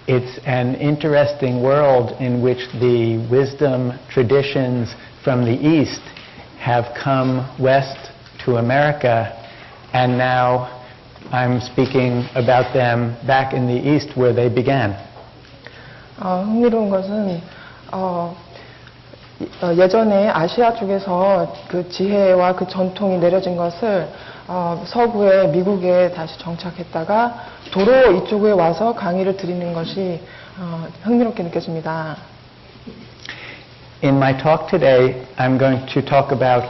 It's an interesting world in which the wisdom traditions from the East have come west to America, and now I'm speaking about them back in the East where they began. 흥미로운 것은 예전에 아시아 쪽에서 그 지혜와 그 전통이 내려진 것을 서구에 미국에 다시 정착했다가 도로 이쪽에 와서 강의를 드리는 것이 흥미롭게 느껴집니다. In my talk today, I'm going to talk about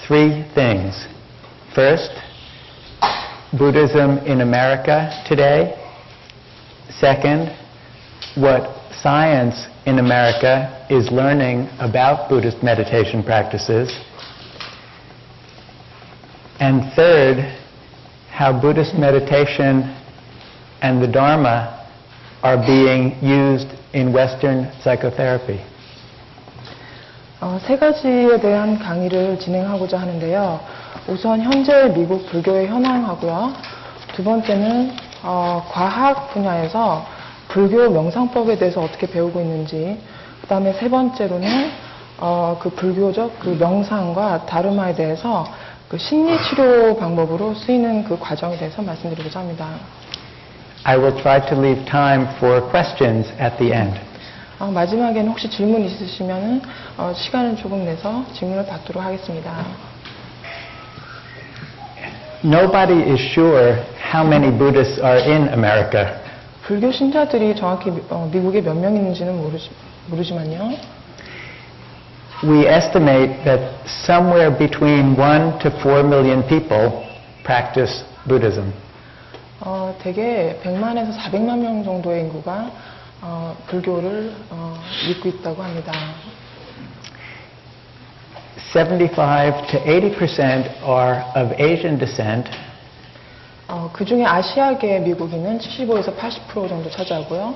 three things. First, Buddhism in America today. Second, what science in America is learning about Buddhist meditation practices. And third, how Buddhist meditation and the Dharma are being used in Western psychotherapy. 세 가지에 대한 강의를 진행하고자 하는데요. 우선 현재 미국 불교의 현황하고요. 두 번째는 과학 분야에서 불교 명상법에 대해서 어떻게 배우고 있는지, 그 다음에 세 번째로는 그 불교적 그 명상과 다르마에 대해서 그 심리치료 방법으로 쓰이는 그 과정에 대해서 말씀드리고자 합니다. I will try to leave time for questions at the end. 마지막에는 혹시 질문 있으시면 시간을 조금 내서 질문을 받도록 하겠습니다. Nobody is sure how many Buddhists are in America. 불교 신자들이 정확히 미국에 몇 명 있는지는 모르지만요. We estimate that somewhere between 1 to 4 million people practice Buddhism. 대개 100만에서 400만 명 정도의 인구가 불교를 믿고 있다고 합니다. 75 to 80% are of Asian descent. 그 중에 아시아계 미국인은 75에서 80% 정도 차지하고요.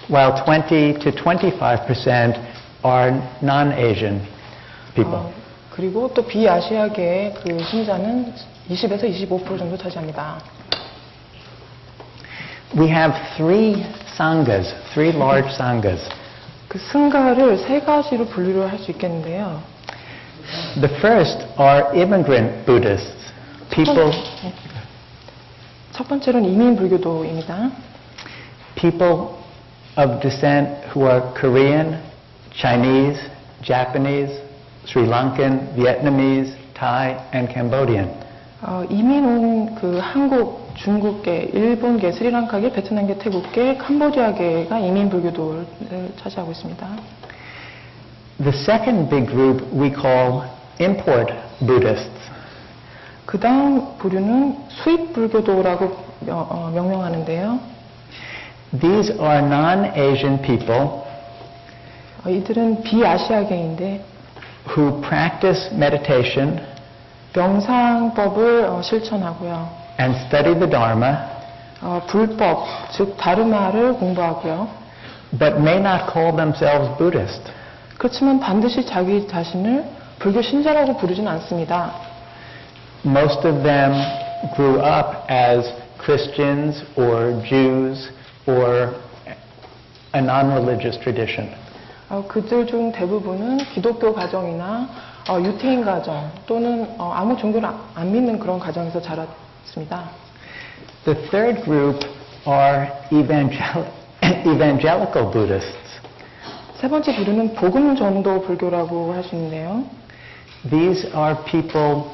While 20 to 25% are non-Asian people. 그리고 또 비아시아계의 그 신자는 20에서 25% 정도 차지합니다. We have three sanghas, three large sanghas. 그 승가를 세 가지로 분류를 할 수 있겠는데요. The first are immigrant Buddhists, people. 첫 번째로는 이민 불교도입니다. People of descent who are Korean, Chinese, Japanese, Sri Lankan, Vietnamese, Thai, and Cambodian. 이민 온 그 한국, 중국계, 일본계, 스리랑카계, 베트남계, 태국계, 캄보디아계가 이민 불교도를 차지하고 있습니다. The second big group we call import Buddhists. 그 다음 부류는 수입 불교도라고 명명하는데요. These are non-Asian people 이들은 비아시아계인데 who practice meditation 명상법을 실천하고요. and study the Dharma, 불법, 즉 다르마를 공부하고요. but may not call themselves Buddhist. 그렇지만 반드시 자기 자신을 불교 신자라고 부르진 않습니다. Most of them grew up as Christians or Jews or a non-religious tradition. 그들 중 대부분은 기독교 가정이나 유태인 가정 또는 아무 종교를 안 믿는 그런 가정에서 자랐습니다. The third group are evangelical Buddhists. 세 번째 부류는 복음 전도 불교라고 할 수 있는데요. These are people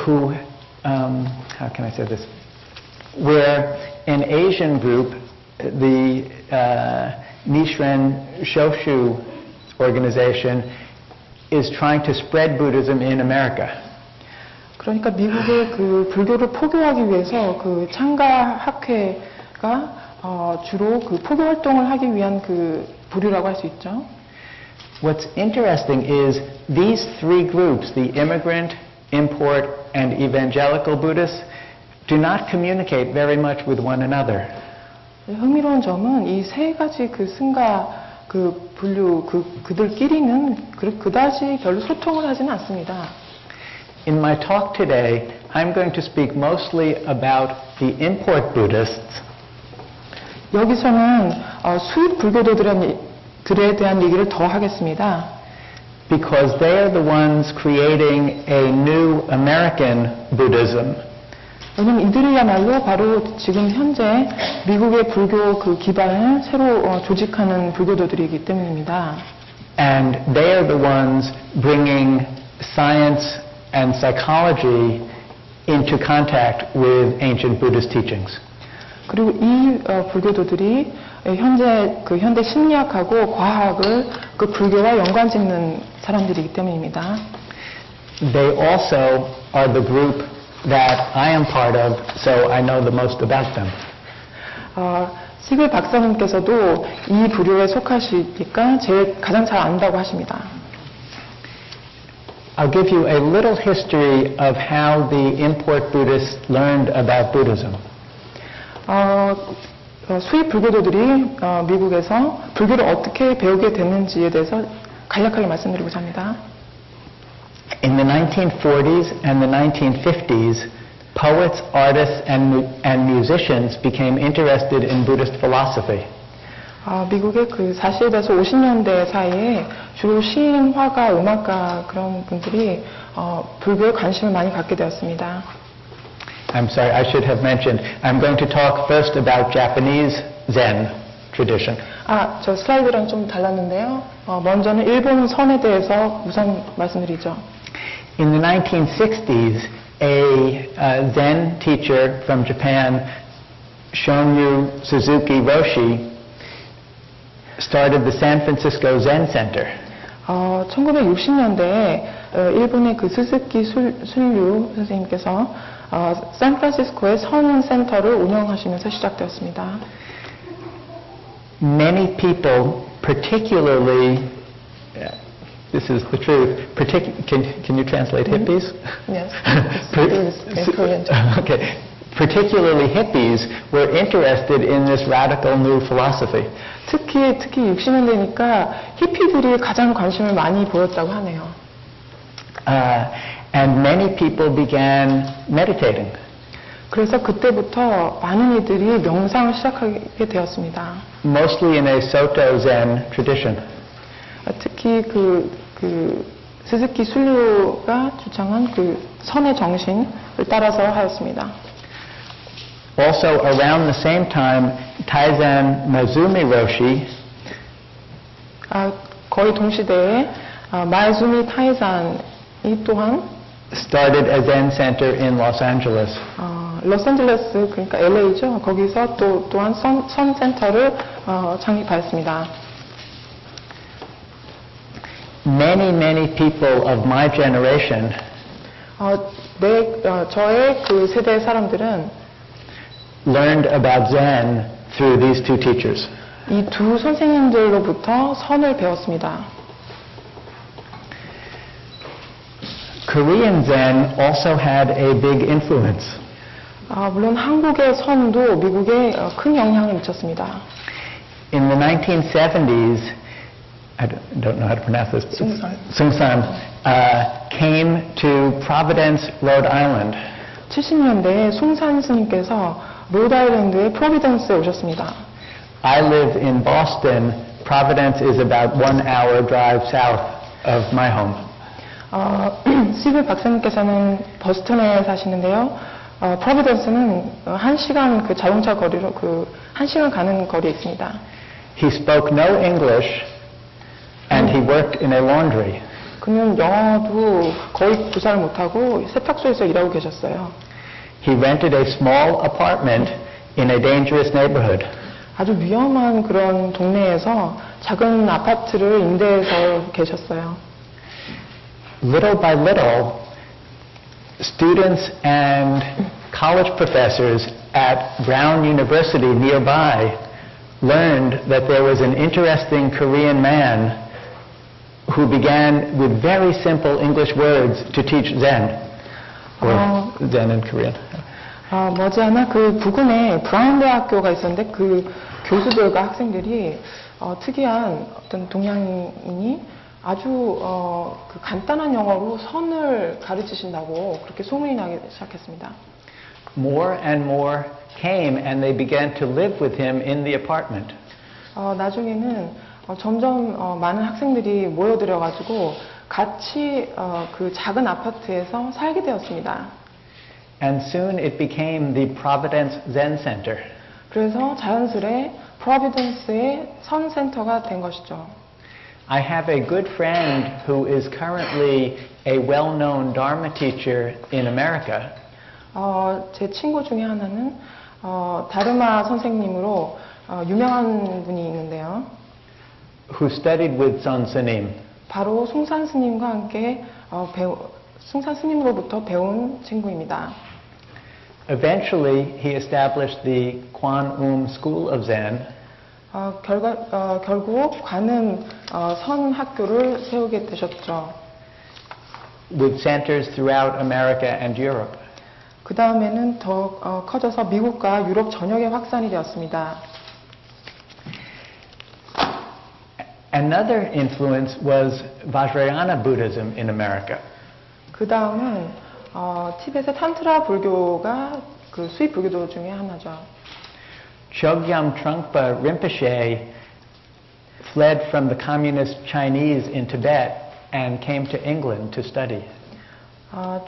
who, how can I say this? Where an Asian group, the Nichiren Shoshu organization, is trying to spread Buddhism in America. 그러니까 미국의 그 불교를 포교하기 위해서 그 창가 학회가 주로 그 포교 활동을 하기 위한 그 부류라고 할 수 있죠. What's interesting is these three groups, the immigrant, import, and evangelical Buddhists, do not communicate very much with one another. 흥미로운 점은 이 세 가지 그 승가 그 분류 그들끼리는 그다지 별로 소통을 하지는 않습니다. In my talk today, I'm going to speak mostly about the import Buddhists. 여기서는 수입 불교도들에 대한 얘기를 더 하겠습니다. Because they are the ones creating a new American Buddhism. 왜냐면 이들이야말로 바로 지금 현재 미국의 불교 그 기반을 새로 조직하는 불교도들이기 때문입니다. And they are the ones bringing science and psychology into contact with ancient Buddhist teachings. 그리고 이 불교도들이 현대 심리학하고 과학을 그 불교와 연관짓는 사람들이기 때문입니다. They also are the group that I am part of, so I know the most about them. 시글 박사님께서도 이 부류에 속하시니까 가장 잘 안다고 하십니다. I'll give you a little history of how the import Buddhists learned about Buddhism. 수입 불교도들이 미국에서 불교를 어떻게 배우게 됐는지에 대해서 간략하게 말씀드리고자 합니다. In the 1940s and the 1950s, poets, artists, and musicians became interested in Buddhist philosophy. 미국의 그 40에서 50년대 사이에 주로 시인, 화가, 음악가 그런 분들이 불교에 관심을 많이 갖게 되었습니다. I'm sorry, I should have mentioned, I'm going to talk first about Japanese Zen tradition. 저 슬라이드랑 좀 달랐는데요. 먼저는 일본 선에 대해서 우선 말씀드리죠. In the 1960s, a Zen teacher from Japan, Shonryu Suzuki Roshi, started the San Francisco Zen Center. 1960년대에 일본의 그 스즈키 순류 선생님께서 샌프란시스코의 선 센터를 운영하시면서 시작되었습니다. Many people, particularly, this is the truth, can you translate hippies? Yes, it's Korean. Okay. Particularly hippies were interested in this radical new philosophy. 특히 60년대니까 히피들이 가장 관심을 많이 보였다고 하네요. And many people began meditating. 그래서 그때부터 많은 이들이 명상을 시작하게 되었습니다. Mostly in a Soto Zen tradition. 특히 스즈키 순류가 주창한 그 선의 정신을 따라서 하였습니다. Also around the same time, Taizan Mazumi Roshi 거의 동시대에 마즈미 타이잔이 또한 started a Zen center in Los Angeles. 로스앤젤레스 그러니까 LA죠. 거기서 또한 선 센터를 창립하였습니다. Many people of my generation 저의 그 세대의 사람들은 learned about Zen through these two teachers. 이 두 선생님들로부터 선을 배웠습니다. Korean Zen also had a big influence. 물론 한국의 선도 미국에 큰 영향을 미쳤습니다. In the 1970s, I don't know how to pronounce this. Sungsan came to Providence, Rhode Island. 70년대에 숭산 스님께서 로드아일랜드의 프로비던스에 오셨습니다. I live in Boston. Providence is about 1 hour drive south of my home. 시글 박사님께서는 버스턴에 사시는데요. 프로비던스는 1시간 그 자동차 거리로 1시간 가는 거리에 있습니다. He spoke no English and he worked in a laundry. 그는 영어도 거의 구사를 못하고 세탁소에서 일하고 계셨어요. He rented a small apartment in a dangerous neighborhood. 아주 위험한 그런 동네에서 작은 아파트를 임대해서 계셨어요. Little by little, students and college professors at Brown University nearby learned that there was an interesting Korean man who began with very simple English words to teach Zen, or Zen in Korean. 머지않아 그 부근에 브라운 대학교가 있었는데 그 교수들과 학생들이 특이한 어떤 동양인이 아주 그 간단한 영어로 선을 가르치신다고 그렇게 소문이 나기 시작했습니다. more and more came and they began to live with him in the apartment. 나중에는 점점 많은 학생들이 모여들어가지고 같이 그 작은 아파트에서 살게 되었습니다. And soon it became the Providence Zen Center. 그래서 자연스레 프로비던스의 선 센터가 된 것이죠. I have a good friend who is currently a well-known Dharma teacher in America. 제 친구 중에 하나는 다르마 선생님으로 유명한 분이 있는데요. Who studied with Son Snim. 바로 숭산 스님과 함께 숭산 스님으로부터 배운 친구입니다. Eventually, he established the Kwan School of Zen. 결국 관음 선 학교를 세우게 되셨죠. With centers throughout America and Europe. 그 다음에는 더 커져서 미국과 유럽 전역에 확산이 되었습니다. Another influence was Vajrayana Buddhism in America. 그 다음은 티벳의 탄트라 불교가 그 수입 불교도 중에 하나죠. Chogyam Trungpa Rinpoche fled from the communist Chinese in Tibet and came to England to study.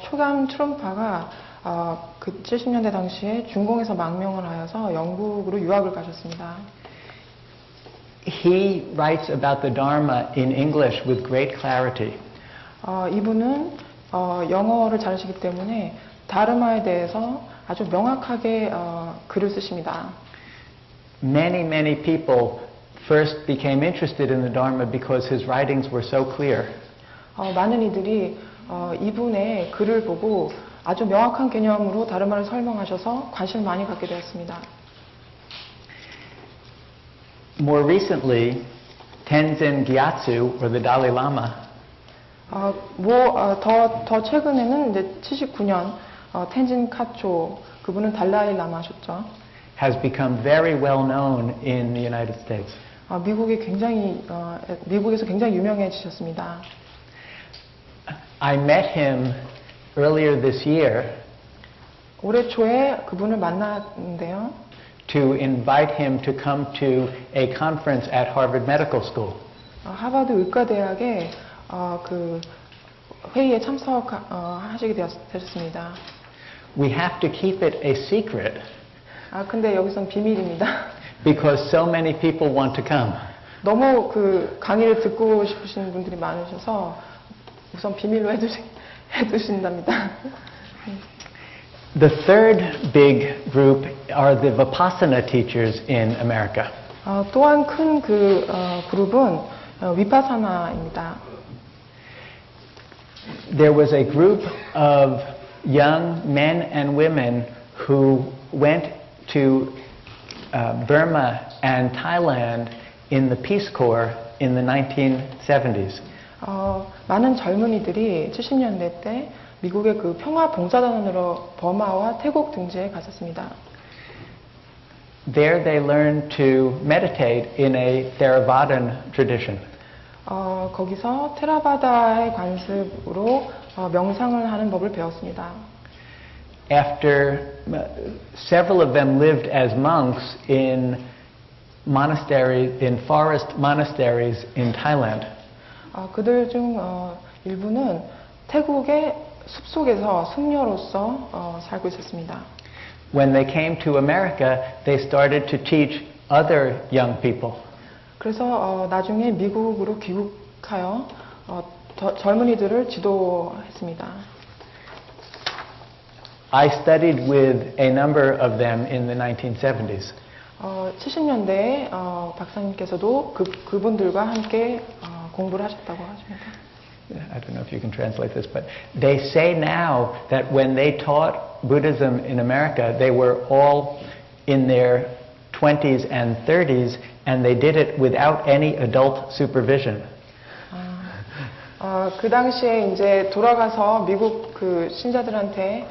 초감 트럼파가 그 70년대 당시에 중공에서 망명을 하여서 영국으로 유학을 가셨습니다. He writes about the Dharma in English with great clarity. 이분은 영어를 잘하시기 때문에 다르마에 대해서 아주 명확하게 글을 쓰십니다. Many people first became interested in the Dharma because his writings were so clear. 많은 이들이 이분의 글을 보고 아주 명확한 개념으로 다르마를 설명하셔서 관심을 많이 갖게 되었습니다. More recently, Tenzin Gyatso, or the Dalai Lama, 더 최근에는 이제 79년 텐진 카초 그분은 달라이 라마셨죠. has become very well known in the United States. 미국에서 굉장히 유명해지셨습니다. I met him earlier this year 올해 초에 그분을 만났는데요. to invite him to come to a conference at Harvard Medical School. 하버드 의과대학의 그 회의에 참석하시게 되셨습니다. We have to keep it a secret 근데 여기선 비밀입니다. because so many people want to come. 너무 그 강의를 듣고 싶으신 분들이 많으셔서 우선 비밀로 해두신답니다. The third big group are the Vipassana teachers in America. 또한 큰 그 그룹은 위파사나입니다. There was a group of young men and women who went to Burma and Thailand in the Peace Corps in the 1970s. 많은 젊은이들이 70년대 때 미국의 그 평화 봉사단으로 버마와 태국 등지에 갔었습니다. There they learned to meditate in a Theravadan tradition. 거기서 테라바다의 관습으로 명상을 하는 법을 배웠습니다. After several of them lived as monks in forest monasteries in Thailand. 그들 중 일부는 태국의 숲속에서 승려로서 살고 있었습니다. When they came to America, they started to teach other young people. 그래서 나중에 미국으로 귀국하여 젊은이들을 지도했습니다. I studied with a number of them in the 1970s. 70년대에 박사님께서도 그분들과 함께 공부를 하셨다고 하십니다. I don't know if you can translate this, but they say now that when they taught Buddhism in America, they were all in their 20s and 30s, and they did it without any adult supervision. 그 당시에 이제 돌아가서 미국 그 신자들한테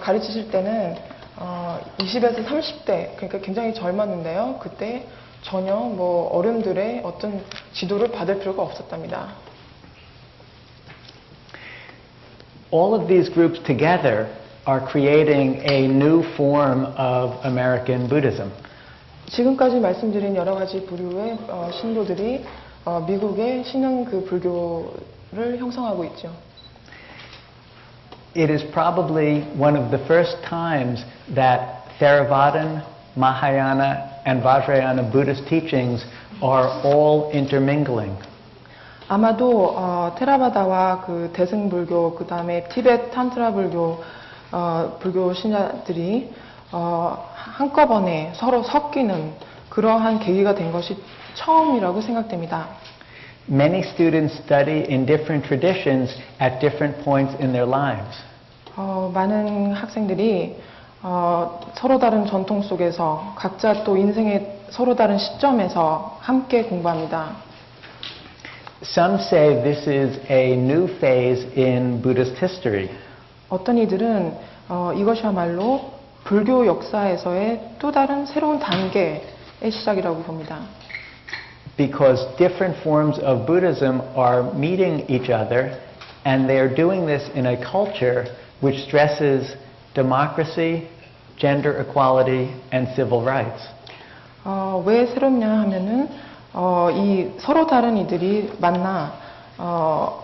가르치실 때는 20에서 30대, 그러니까 굉장히 젊었는데요. 그때 전혀 뭐 어른들의 어떤 지도를 받을 필요가 없었답니다. All of these groups together are creating a new form of American Buddhism. 지금까지 말씀드린 여러 가지 부류의 신도들이 미국의 신흥 그 불교를 형성하고 있죠. It is probably one of the first times that Theravadan, Mahayana, and Vajrayana Buddhist teachings are all intermingling. 아마도 테라바다와 그 대승불교, 그 다음에 티베트 탄트라 불교, 불교 신자들이 한꺼번에 서로 섞이는 그러한 계기가 된 것이 처음이라고 생각됩니다. Many students study in different traditions at different points in their lives. 많은 학생들이 서로 다른 전통 속에서 각자 또 인생의 서로 다른 시점에서 함께 공부합니다. Some say this is a new phase in Buddhist history. 어떤 이들은 이것이야말로 불교 역사에서의 또 다른 새로운 단계의 시작이라고 봅니다. Because different forms of Buddhism are meeting each other, and they are doing this in a culture which stresses democracy, gender equality, and civil rights. 왜 새롭냐 하면은 이 서로 다른 이들이 만나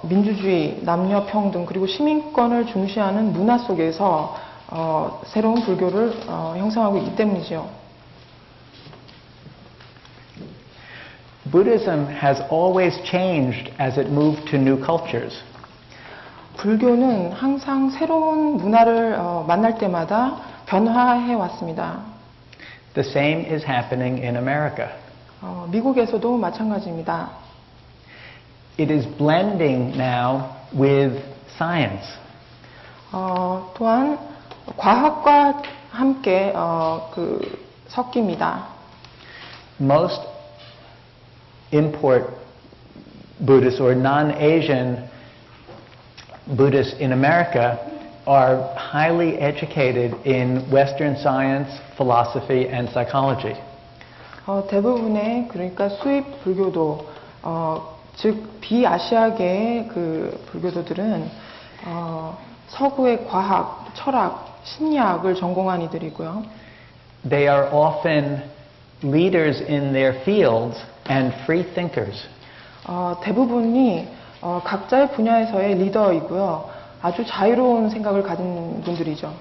민주주의, 남녀 평등 그리고 시민권을 중시하는 문화 속에서 새로운 불교를 형성하고 있기 때문이죠. Buddhism has always changed as it moved to new cultures. 불교는 항상 새로운 문화를 만날 때마다 변화해 왔습니다. The same is happening in America. 미국에서도 마찬가지입니다. It is blending now with science. 또한 과학과 함께 섞입니다. Most import Buddhists or non-Asian Buddhists in America are highly educated in Western science, philosophy, and psychology. 대부분의 그러니까 수입 불교도 즉 비아시아계의 그 불교도들은 서구의 과학, 철학, 심리학을 전공한 이들이고요. They are often leaders in their fields and free thinkers. 대부분이 각자의 분야에서의 리더이고요. 아주 자유로운 생각을 가진 분들이죠.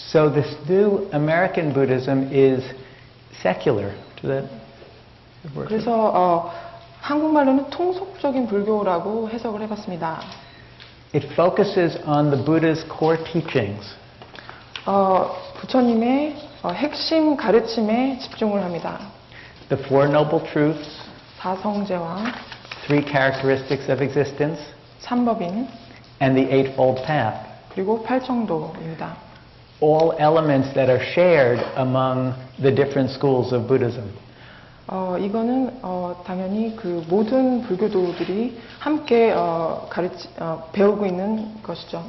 So this new American Buddhism is secular. 그래서 한국말로는 통속적인 불교라고 해석을 해봤습니다. It focuses on the Buddha's core teachings. 부처님의 핵심 가르침에 집중을 합니다. The Four Noble Truths, 사성제와 Three Characteristics of Existence, 삼법인, and the Eightfold Path. 그리고 팔정도입니다. All elements that are shared among the different schools of Buddhism. 이거는 당연히 그 모든 불교도들이 함께 배우고 있는 것이죠.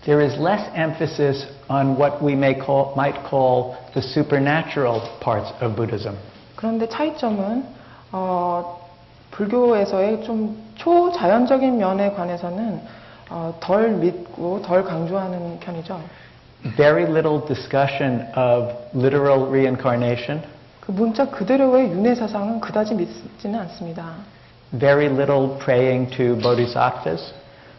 There is less emphasis on what we might call the supernatural parts of Buddhism. 그런데 차이점은 불교에서의 좀 초자연적인 면에 관해서는 덜 믿고 덜 강조하는 편이죠. Very little discussion of literal reincarnation. 그 문자 그대로의 윤회 사상은 그다지 믿지는 않습니다. Very little praying to bodhisattvas.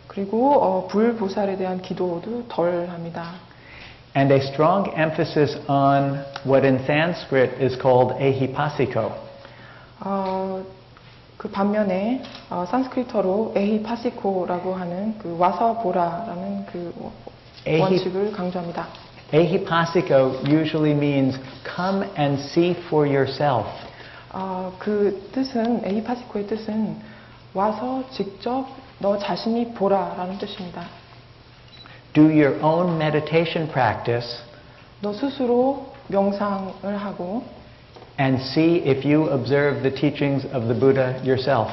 그리고 불보살에 대한 기도도 덜 합니다. And a strong emphasis on what in Sanskrit is called ehipassiko. 그 반면에 산스크리트어로 에히파시코라고 하는 그 와서 보라라는 그 원칙을 강조합니다. Ehipassiko usually means come and see for yourself. 그 뜻은 에히파시코의 뜻은 와서 직접 너 자신이 보라라는 뜻입니다. Do your own meditation practice. 너 스스로 명상을 하고 And see if you observe the teachings of the Buddha yourself.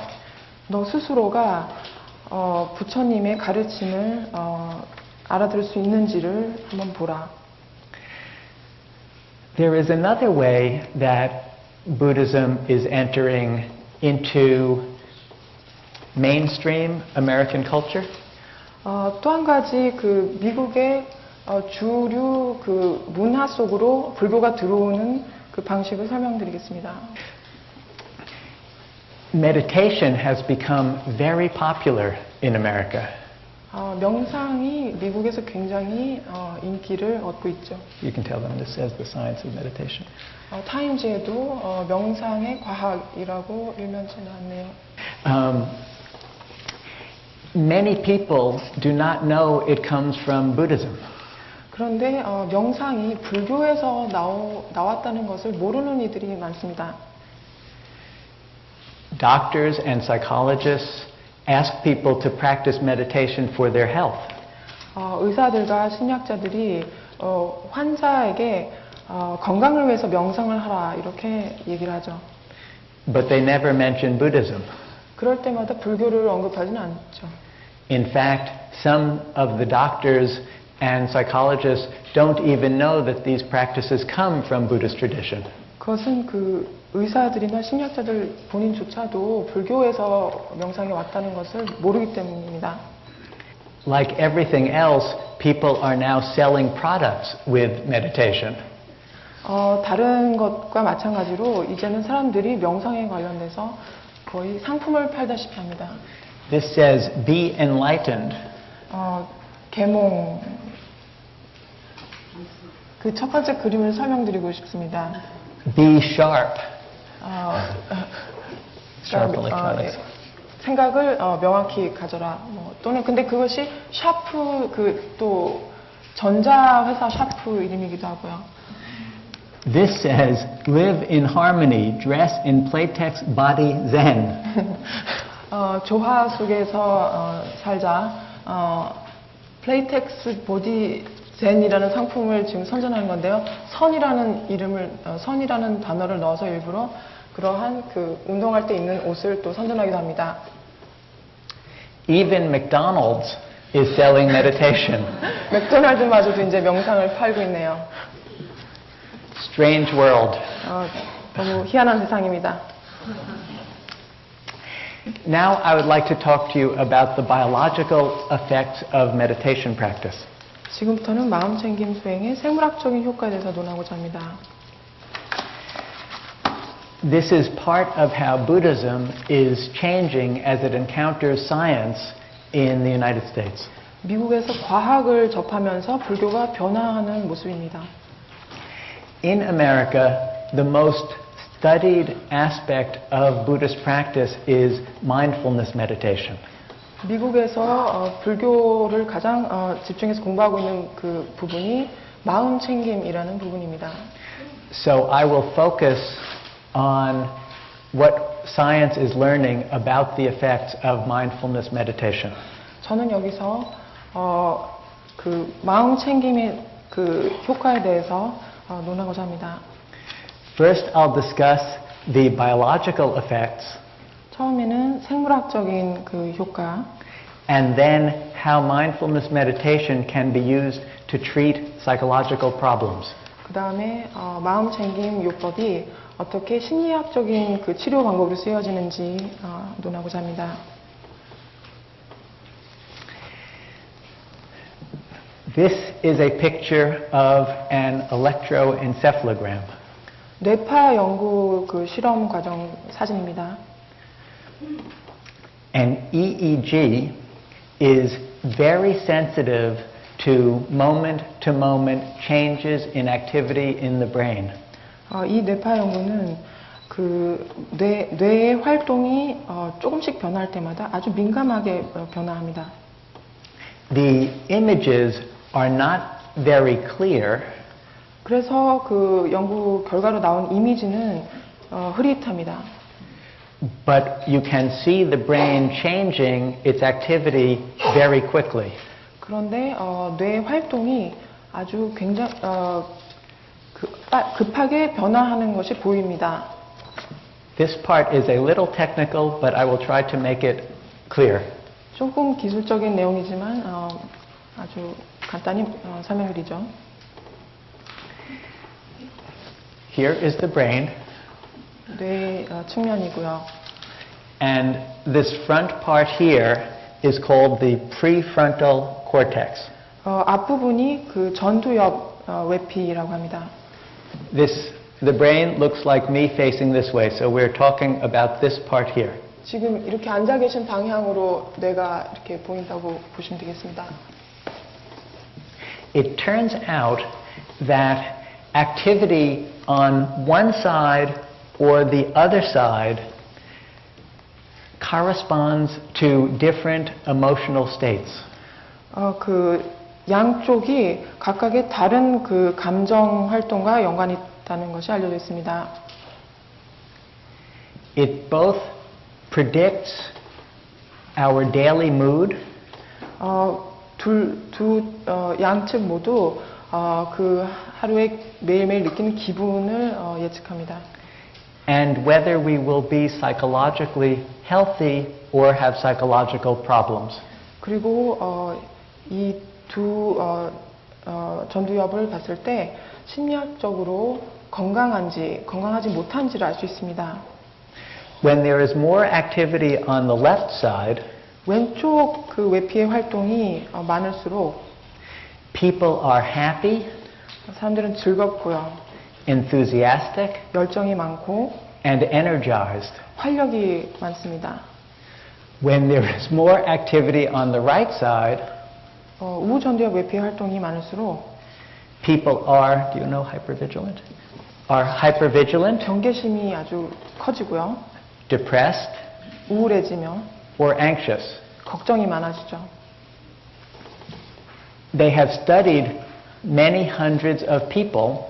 너 스스로가 부처님의 가르침을 알아들을 수 있는지를 한번 보라. There is another way that Buddhism is entering into mainstream American culture. 또 한 가지 그 미국의 주류 그 문화 속으로 불교가 들어오는 그 방식을 설명드리겠습니다. Meditation has become very popular in America. 명상이 미국에서 굉장히 인기를 얻고 있죠. You can tell them this says the science of meditation. 타임즈에도 명상의 과학이라고 일면체 나왔네요. Many people do not know it comes from Buddhism. 그런데 명상이 불교에서 나왔다는 것을 모르는 이들이 많습니다. Doctors and psychologists ask people to practice meditation for their health. 의사들과 심리학자들이 환자에게 건강을 위해서 명상을 하라 이렇게 얘기를 하죠. But they never mention Buddhism. 그럴 때마다 불교를 언급하지는 않죠. In fact, some of the doctors and psychologists don't even know that these practices come from Buddhist tradition. 그것은 그 의사들이나 심리학자들 본인조차도 불교에서 명상이 왔다는 것을 모르기 때문입니다. Like everything else, people are now selling products with meditation. 다른 것과 마찬가지로 이제는 사람들이 명상에 관련돼서 거의 상품을 팔다시피 합니다. This says, be enlightened. 계몽. 그 첫 번째 그림을 설명드리고 싶습니다. Be sharp. Sharp 그러니까, electronics. 생각을 명확히 가져라. 또는 근데 그것이 샤프 또 전자회사 샤프 이름이기도 하고요. This says, live in harmony, dress in playtex body zen. 조화 속에서 살자. 플레이텍스 보디 젠이라는 상품을 지금 선전하는 건데요. 선이라는 단어를 넣어서 일부러 그러한 그 운동할 때 입는 옷을 또 선전하기도 합니다. Even McDonald's is selling meditation. 맥도날드마저도 이제 명상을 팔고 있네요. Strange world. 너무 희한한 세상입니다. Now I would like to talk to you about the biological effects of meditation practice. 지금부터는 마음챙김 수행의 생물학적인 효과에 대해서 논하고자 합니다. This is part of how Buddhism is changing as it encounters science in the United States. 미국에서 과학을 접하면서 불교가 변화하는 모습입니다. In America, the most studied aspect of Buddhist practice is mindfulness meditation. 미국에서 불교를 가장 집중해서 공부하고 있는 그 부분이 마음챙김이라는 부분입니다. So I will focus on what science is learning about the effects of mindfulness meditation. 저는 여기서 그 마음챙김의 그 효과에 대해서 논하고자 합니다. First, I'll discuss the biological effects. 처음에는 생물학적인 그 효과. And then how mindfulness meditation can be used to treat psychological problems. 그 다음에 마음챙김 요법이 어떻게 심리학적인 그 치료 방법으로 쓰여지는지 논하고자 합니다. This is a picture of an electroencephalogram. 뇌파 연구 그 실험 과정 사진입니다. An EEG is very sensitive to moment changes in activity in the brain. 이 뇌파 연구는 그 뇌의 활동이 조금씩 변화할 때마다 아주 민감하게 변화합니다. The images are not very clear. 그래서 그 연구 결과로 나온 이미지는 흐릿합니다. But you can see the brain changing its activity very quickly. 그런데 뇌의 활동이 아주 굉장히 급하게 변화하는 것이 보입니다. This part is a little technical, but I will try to make it clear. 조금 기술적인 내용이지만 아주 간단히 설명드리죠. Here is the brain. 뇌 측면이고요. And this front part here is called the Prefrontal Cortex. 앞부분이 그 전두엽 외피라고 합니다. The brain looks like me facing this way, so we're talking about this part here. 지금 이렇게 앉아 계신 방향으로 뇌가 이렇게 보인다고 보시면 되겠습니다. It turns out that activity on one side or the other side corresponds to different emotional states. 그 양쪽이 각각의 다른 그 감정 활동과 연관이 있다는 것이 알려져 있습니다. It both predicts our daily mood. 양측 모두 그 하루에 매일매일 느끼는 기분을 예측합니다. And whether we will be psychologically healthy or have psychological problems. 그리고 이 두 전두엽을 봤을 때 심리학적으로 건강하지 못한지를 알 수 있습니다. When there is more activity on the left side, 왼쪽 그 외피의 활동이 많을수록 people are happy, 사람들은 즐겁고요, enthusiastic, 열정이 많고, and energized. 활력이 많습니다. When there is more activity on the right side, 우전두엽 외피의 활동이 많을수록 people are, do you know hypervigilant? Are hypervigilant, 경계심이 아주 커지고요, depressed, 우울해지며, or anxious. 걱정이 많아지죠. They have studied many hundreds of people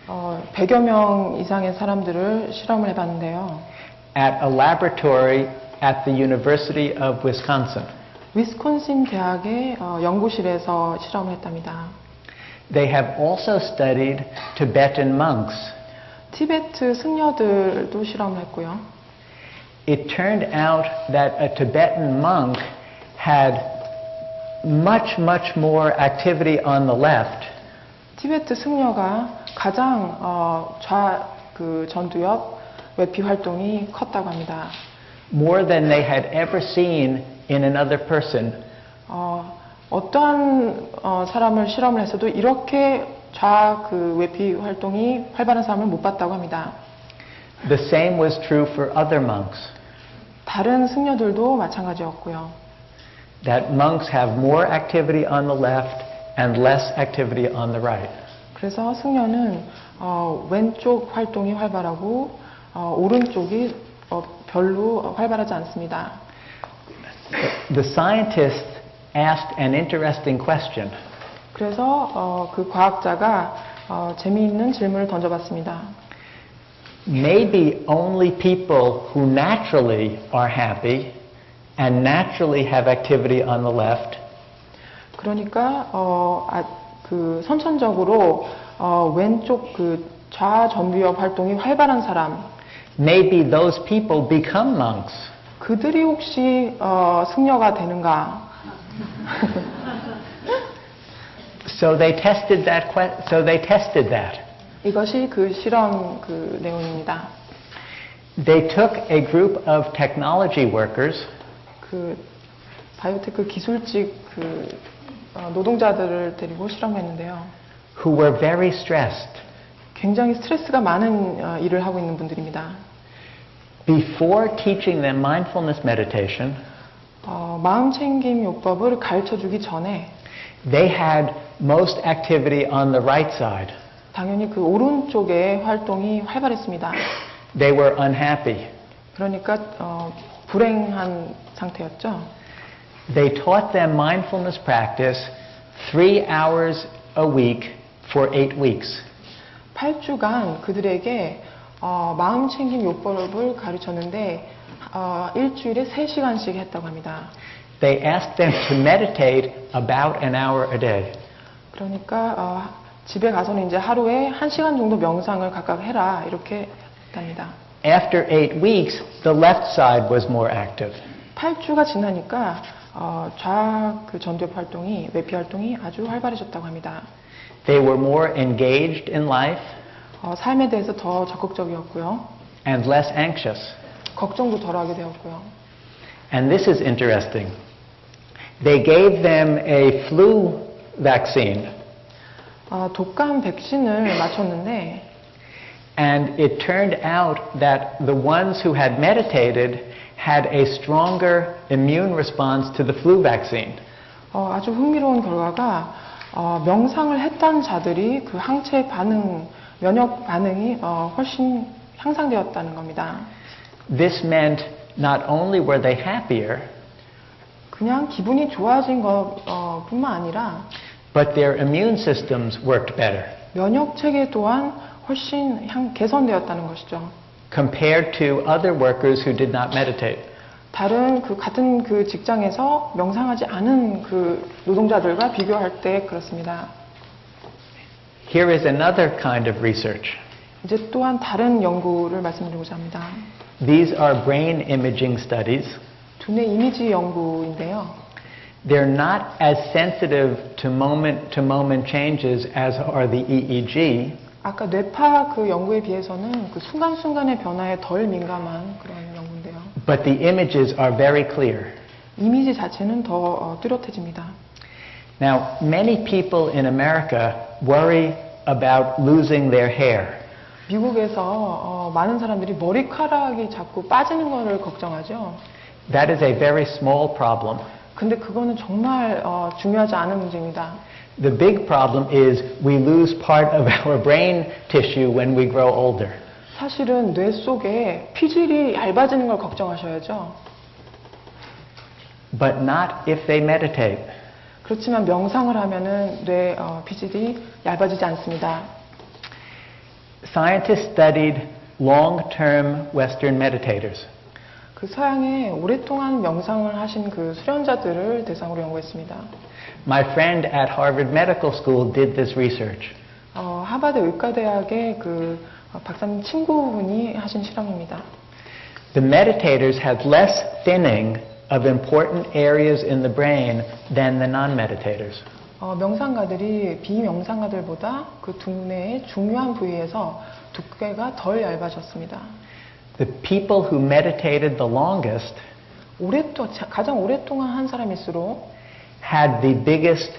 100여 명 이상의 사람들을 실험을 해봤는데요. at a laboratory at the University of Wisconsin. 위스콘신 대학의 연구실에서 실험을 했답니다. They have also studied Tibetan monks. 티베트 승려들도 실험을 했고요. It turned out that a Tibetan monk had much more activity on the left 티베트 승려가 가장 전두엽 외피 활동이 컸다고 합니다. more than they had ever seen in another person. 어떠한 사람을 실험을 했어도 이렇게 외피 활동이 활발한 사람을 못 봤다고 합니다. The same was true for other monks. 다른 승려들도 마찬가지였고요. That monks have more activity on the left and less activity on the right. 그래서 승려는 왼쪽 활동이 활발하고 오른쪽이 별로 활발하지 않습니다. The scientists asked an interesting question. 그래서 그 과학자가 재미있는 질문을 던져봤습니다. Maybe only people who naturally are happy and naturally have activity on the left 그러니까 선천적으로 왼쪽 좌전두엽 활동이 활발한 사람, maybe those people become monks. 그들이 혹시 승려가 되는가? So they tested that. 이것이 그 실험 내용입니다. They took a group of technology workers 바이오테크 기술직 노동자들을 데리고 실험했는데요. who were very stressed. 굉장히 스트레스가 많은 일을 하고 있는 분들입니다. Before teaching them mindfulness meditation, 마음챙김 요법을 가르쳐주기 전에 they had most activity on the right side. 당연히 그 오른쪽의 활동이 활발했습니다. They were unhappy. 그러니까 불행한 상태였죠. They taught them mindfulness practice 3 hours a week for 8 weeks. 8주간 그들에게 마음챙김 요법을 가르쳤는데 일주일에 3시간씩 했다고 합니다. They asked them to meditate about an hour a day. 그러니까 집에 가서는 이제 하루에 1시간 정도 명상을 각각 해라 이렇게 했답니다. After 8 weeks, the left side was more active. 8주가 지나니까 전두엽 활동이, 외피 활동이 아주 활발해졌다고 합니다. They were more engaged in life 삶에 대해서 더 적극적이었고요. and less anxious. 걱정도 덜하게 되었고요. And this is interesting. They gave them a flu vaccine. 독감 백신을 맞췄는데 And it turned out that the ones who had meditated had a stronger immune response to the flu vaccine. 아주 흥미로운 결과가 명상을 했던 자들이 그 항체 반응, 면역 반응이 훨씬 향상되었다는 겁니다. This meant not only were they happier, 그냥 기분이 좋아진 것뿐만 아니라 but their immune systems worked better. 면역 체계 또한 훨씬 개선되었다는 것이죠. Compared to other workers who did not meditate. 다른 같은 직장에서 명상하지 않은 노동자들과 비교할 때 그렇습니다. Here is another kind of research. 이제 또한 다른 연구를 말씀드리고자 합니다. These are brain imaging studies. 두뇌 이미지 연구인데요. They're not as sensitive to moment changes as are the EEG. 아까 뇌파 연구에 비해서는 순간순간의 변화에 덜 민감한 그런 연구인데요. But the images are very clear. 이미지 자체는 더 뚜렷해집니다. Now, many people in America worry about losing their hair. 미국에서 많은 사람들이 머리카락이 자꾸 빠지는 것을 걱정하죠. That is a very small problem. 근데 그거는 정말 중요하지 않은 문제입니다. The big problem is we lose part of our brain tissue when we grow older. 사실은 뇌 속에 피질이 얇아지는 걸 걱정하셔야죠. But not if they meditate. 그렇지만 명상을 하면은 뇌 피질이 얇아지지 않습니다. Scientists studied long-term Western meditators. 서양에 오랫동안 명상을 하신 수련자들을 대상으로 연구했습니다. My friend at Harvard Medical School did this research. 하버드 의과대학의 박사님 친구분이 하신 실험입니다. The meditators had less thinning of important areas in the brain than the non-meditators. 명상가들이 비명상가들보다 두뇌의 중요한 부위에서 두께가 덜 얇아졌습니다. The people who meditated the longest 가장 오랫동안 한 사람일수록 had the biggest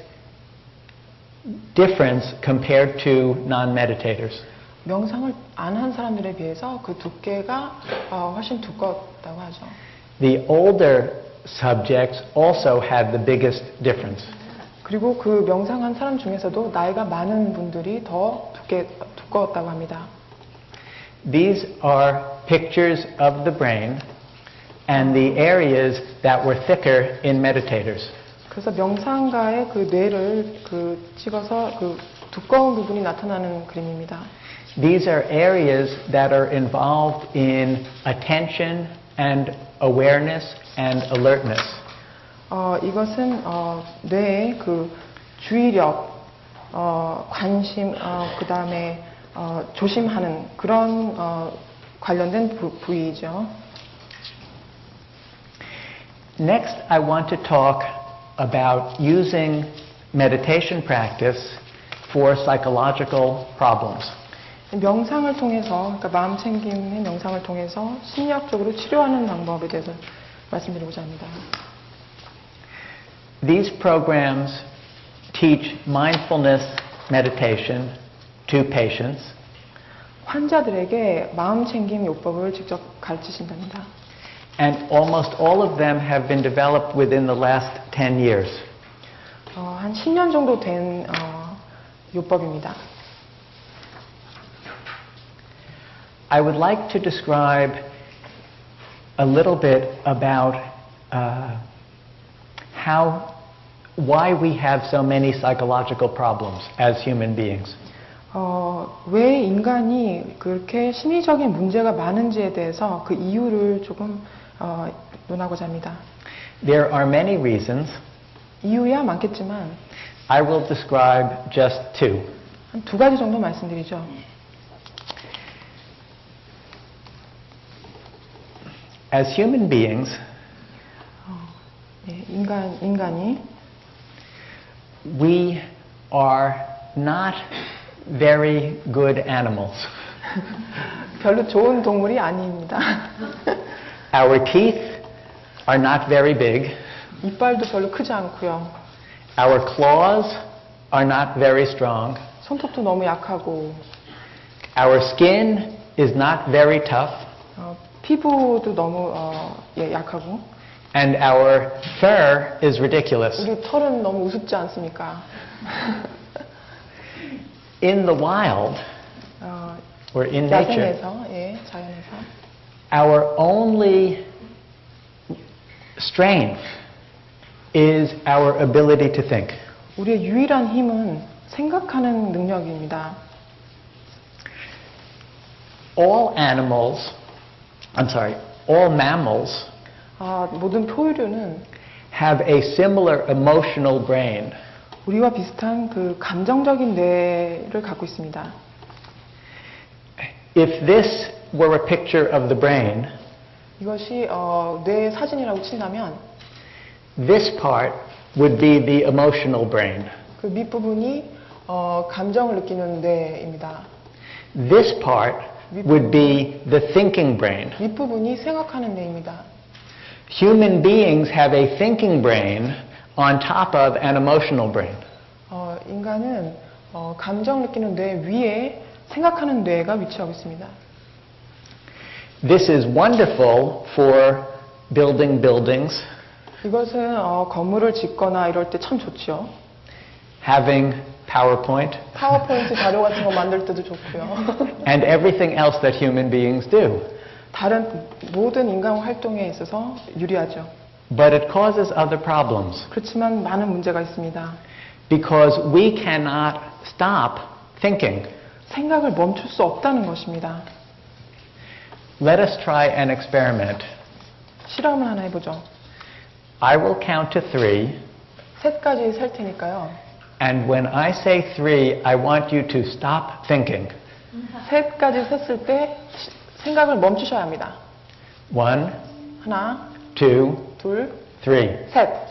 difference compared to non-meditators. 명상을 안 한 사람들에 비해서 두께가 훨씬 두껍다고 하죠. The older subjects also had the biggest difference. 그리고 명상한 사람 중에서도 나이가 많은 분들이 더 두꺼웠다고 합니다. These are pictures of the brain and the areas that were thicker in meditators. 그래서 명상가의 뇌를 찍어서 두꺼운 부분이 나타나는 그림입니다. These are areas that are involved in attention and awareness and alertness. 이것은 뇌의 주의력, 관심, 그다음에 조심하는 그런 관련된 부위이죠. Next, I want to talk about using meditation practice for psychological problems. 명상을 통해서, 마음 챙김의 명상을 통해서 심리학적으로 치료하는 방법에 대해서 말씀드리고자 합니다. These programs teach mindfulness meditation to patients. 환자들에게 마음 챙김 요법을 직접 가르치신답니다. And almost all of them have been developed within the last 10 years. 한 10년 정도 된 요법입니다. I would like to describe a little bit about why we have so many psychological problems as human beings. 왜 인간이 그렇게 심리적인 문제가 많은지에 대해서 이유를 조금 논하고자 합니다. There are many reasons. 이유야 많겠지만 I will describe just two. 한 두 가지 정도 말씀드리죠. As human beings, 인간이 we are not very good animals. 별로 좋은 동물이 아닙니다. Our teeth are not very big. 이빨도 별로 크지 않고요. Our claws are not very strong. 손톱도 너무 약하고. Our skin is not very tough. 피부도 너무 약하고. And our fur is ridiculous. 우리 털은 너무 우습지 않습니까? In the wild, or in nature, 야생에서, 예, 자연에서. our only strength is our ability to think. 우리의 유일한 힘은 생각하는 능력입니다. All mammals 모든 포유류는 have a similar emotional brain. 우리와 비슷한 그 감정적인 뇌를 갖고 있습니다. If this were a picture of the brain, 이것이 뇌의 사진이라고 친다면 this part would be the emotional brain. 그 밑부분이 감정을 느끼는 뇌입니다. This part would be the thinking brain. 밑부분이 생각하는 뇌입니다. Human beings have a thinking brain on top of an emotional brain. 인간은 감정 느끼는 뇌 위에 생각하는 뇌가 위치하고 있습니다. This is wonderful for building buildings, 이것은 건물을 짓거나 이럴 때 참 좋죠. having PowerPoint, 파워포인트 자료 같은 거 만들 때도 좋고요. and everything else that human beings do. 다른 모든 인간 활동에 있어서 유리하죠. But it causes other problems 그렇지만 많은 문제가 있습니다. because we cannot stop thinking. 생각을 멈출 수 없다는 것입니다. Let us try an experiment. 실험을 하나 해보죠. I will count to 3, 셋까지 셀 테니까요. and when I say 3, I want you to stop thinking. 셋까지 셌을 때 생각을 멈추셔야 합니다. 1, 하나, 2, 둘, 3. 셋.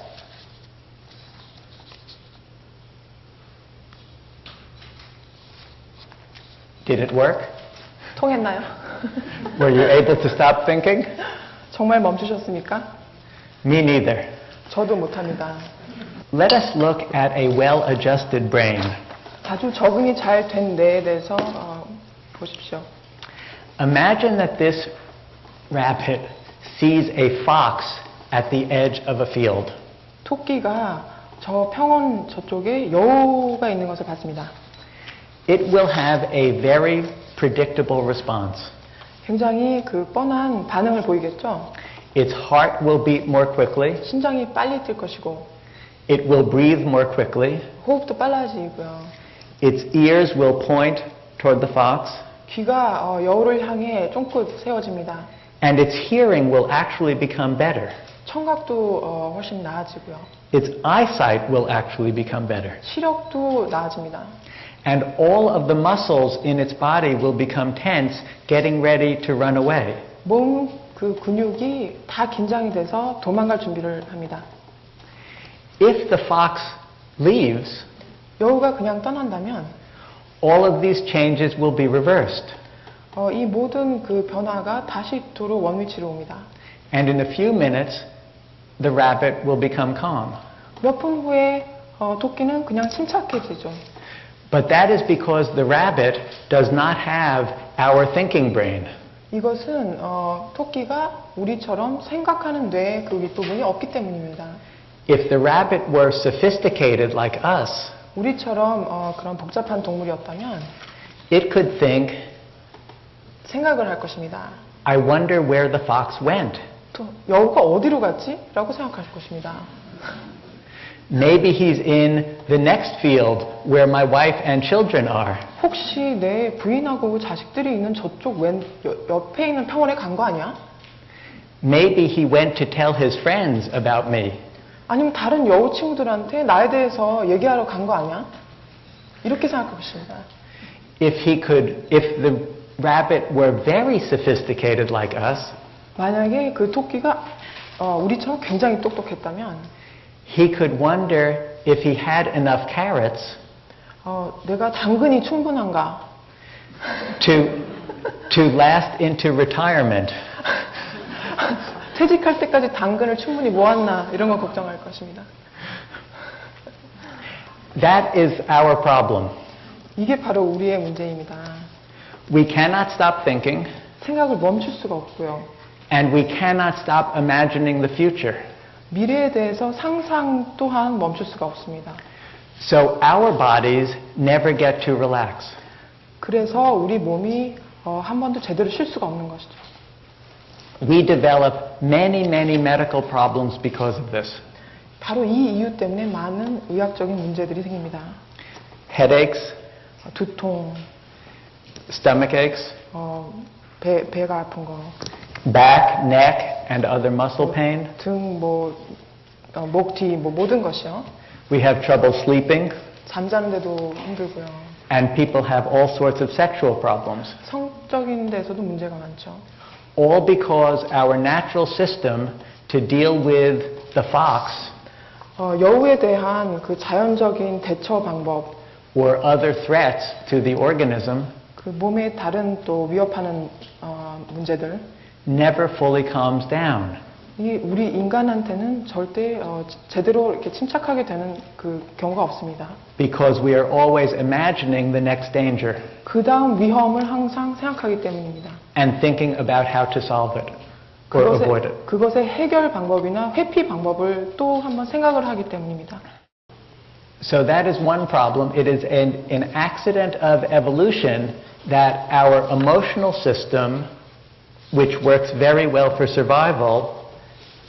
Did it work? 통했나요? Were you able to stop thinking? 정말 멈추셨습니까? Me neither. 저도 못합니다. Let us look at a well-adjusted brain. 아주 적응이 잘 된 뇌에 대해서 보십시오. Imagine that this rabbit sees a fox at the edge of a field. 토끼가 저 평원 저쪽에 여우가 있는 것을 봤습니다. It will have a very predictable response. 굉장히 그 뻔한 반응을 보이겠죠? Its heart will beat more quickly. 심장이 빨리 뛸 것이고 It will breathe more quickly. 호흡도 빨라지고요. Its ears will point toward the fox. 귀가 여우를 향해 쫑긋 세워집니다. And its hearing will actually become better. 청각도 훨씬 나아지고요. Its eyesight will actually become better. 시력도 나아집니다. And all of the muscles in its body will become tense, getting ready to run away. 몸 그 근육이 다 긴장이 돼서 도망갈 준비를 합니다. If the fox leaves, 여우가 그냥 떠난다면 all of these changes will be reversed. 이 모든 그 변화가 다시 도로 원위치로 옵니다. And in a few minutes, the rabbit will become calm. 몇 분 후에 토끼는 그냥 침착해지죠. But that is because the rabbit does not have our thinking brain. 이것은 토끼가 우리처럼 생각하는 뇌의 그 윗부분이 없기 때문입니다. If the rabbit were sophisticated like us, 우리처럼 그런 복잡한 동물이었다면 it could think, 생각을 할 것입니다. I wonder where the fox went. 또 여우가 어디로 갔지? 라고 생각할 것입니다. Maybe he's in the next field where my wife and children are. 혹시 내 부인하고 자식들이 있는 저쪽 옆에 있는 평원에 간 거 아니야? Maybe he went to tell his friends about me. 아니면 다른 여우 친구들한테 나에 대해서 얘기하러 간 거 아니야? 이렇게 생각하고 있습니다. If the rabbit were very sophisticated like us, 만약에 그 토끼가 우리처럼 굉장히 똑똑했다면 he could wonder if he had enough carrots 내가 당근이 충분한가? to last into retirement. 퇴직할 때까지 당근을 충분히 모았나 이런 거 걱정할 것입니다. That is our problem. 이게 바로 우리의 문제입니다. We cannot stop thinking, 생각을 멈출 수가 없고요. and we cannot stop imagining the future. 미래에 대해서 상상 또한 멈출 수가 없습니다. So our bodies never get to relax. 그래서 우리 몸이 한 번도 제대로 쉴 수가 없는 것이죠. We develop many medical problems because of this. 바로 이 이유 때문에 많은 의학적인 문제들이 생깁니다. Headaches, 두통, stomach aches, 배가 아픈 거, back, neck, and other muscle pain. 등, 목 뒤, 모든 것이요. We have trouble sleeping, 잠자는데도 힘들고요. and people have all sorts of sexual problems. 성적인 데서도 문제가 많죠. All because our natural system to deal with the fox 여우에 대한 그 자연적인 대처 방법, or other threats to the organism 그 몸에 다른 또 위협하는 문제들, never fully calms down. 이 우리 인간한테는 절대 제대로 이렇게 침착하게 되는 그 경우가 없습니다. Because we are always imagining the next danger 그 다음 위험을 항상 생각하기 때문입니다. and thinking about how to solve it or avoid it. 그것의 해결 방법이나 회피 방법을 또 한번 생각을 하기 때문입니다. So that is one problem. It is an accident of evolution that our emotional system, which works very well for survival,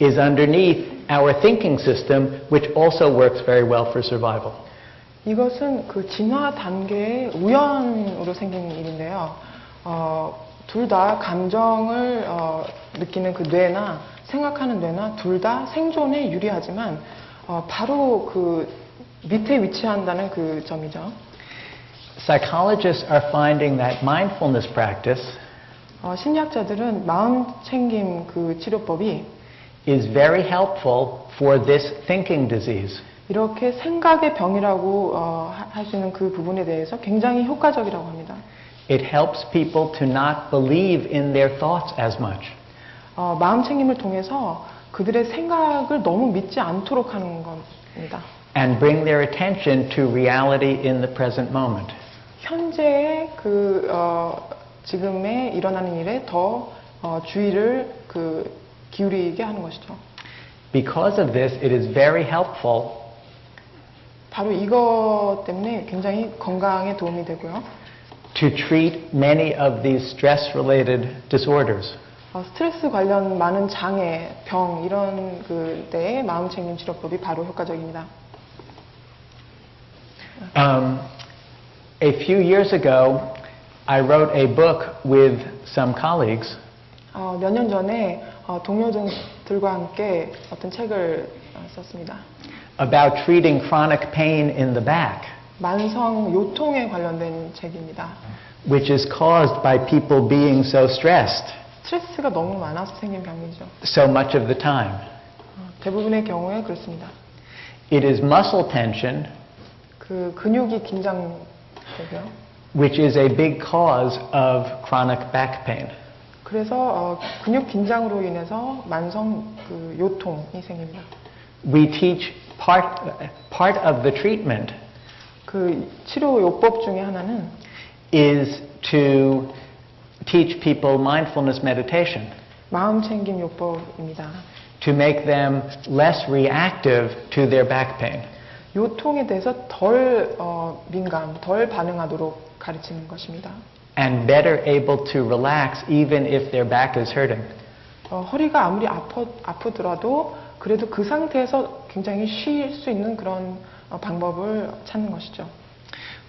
is underneath our thinking system, which also works very well for survival. 이것은 그 진화 단계의 우연으로 생긴 일인데요. 둘 다 감정을 느끼는 그 뇌나 생각하는 뇌나 둘 다 생존에 유리하지만 바로 그 밑에 위치한다는 그 점이죠. Psychologists are finding that mindfulness practice 심리학자들은 마음 챙김 그 치료법이 is very helpful for this thinking disease. 이렇게 생각의 병이라고 할 수 있는 그 부분에 대해서 굉장히 효과적이라고 합니다. It helps people to not believe in their thoughts as much. 마음 챙김을 통해서 그들의 생각을 너무 믿지 않도록 하는 겁니다. And bring their attention to reality in the present moment. 현재의 그 지금에 일어나는 일에 더 주의를 기울이게 하는 것이죠. Because of this, it is very helpful 바로 이것 때문에 굉장히 건강에 도움이 되고요. to treat many of these stress-related disorders. 스트레스 관련 많은 장애, 병 이런 때에 마음 챙김 치료법이 바로 효과적입니다. A few years ago, I wrote a book with some colleagues 몇 년 전에 동료들과 함께 어떤 책을 썼습니다. about treating chronic pain in the back, 만성 요통에 관련된 책입니다. which is caused by people being so stressed 스트레스가 너무 많아서 생긴 병이죠. so much of the time. 대부분의 경우에 그렇습니다. It is muscle tension, 그 근육이 긴장되고요. which is a big cause of chronic back pain. 그래서 근육 긴장으로 인해서 만성 요통이 생깁니다. We teach part of the treatment 그 치료 요법 중에 하나는 is to teach people mindfulness meditation 마음 챙김 요법입니다. to make them less reactive to their back pain. 요통에 대해서 덜 민감, 덜 반응하도록 가르치는 것입니다. And better able to relax even if their back is hurting. 허리가 아무리 아프더라도 그래도 그 상태에서 굉장히 쉴 수 있는 그런 방법을 찾는 것이죠.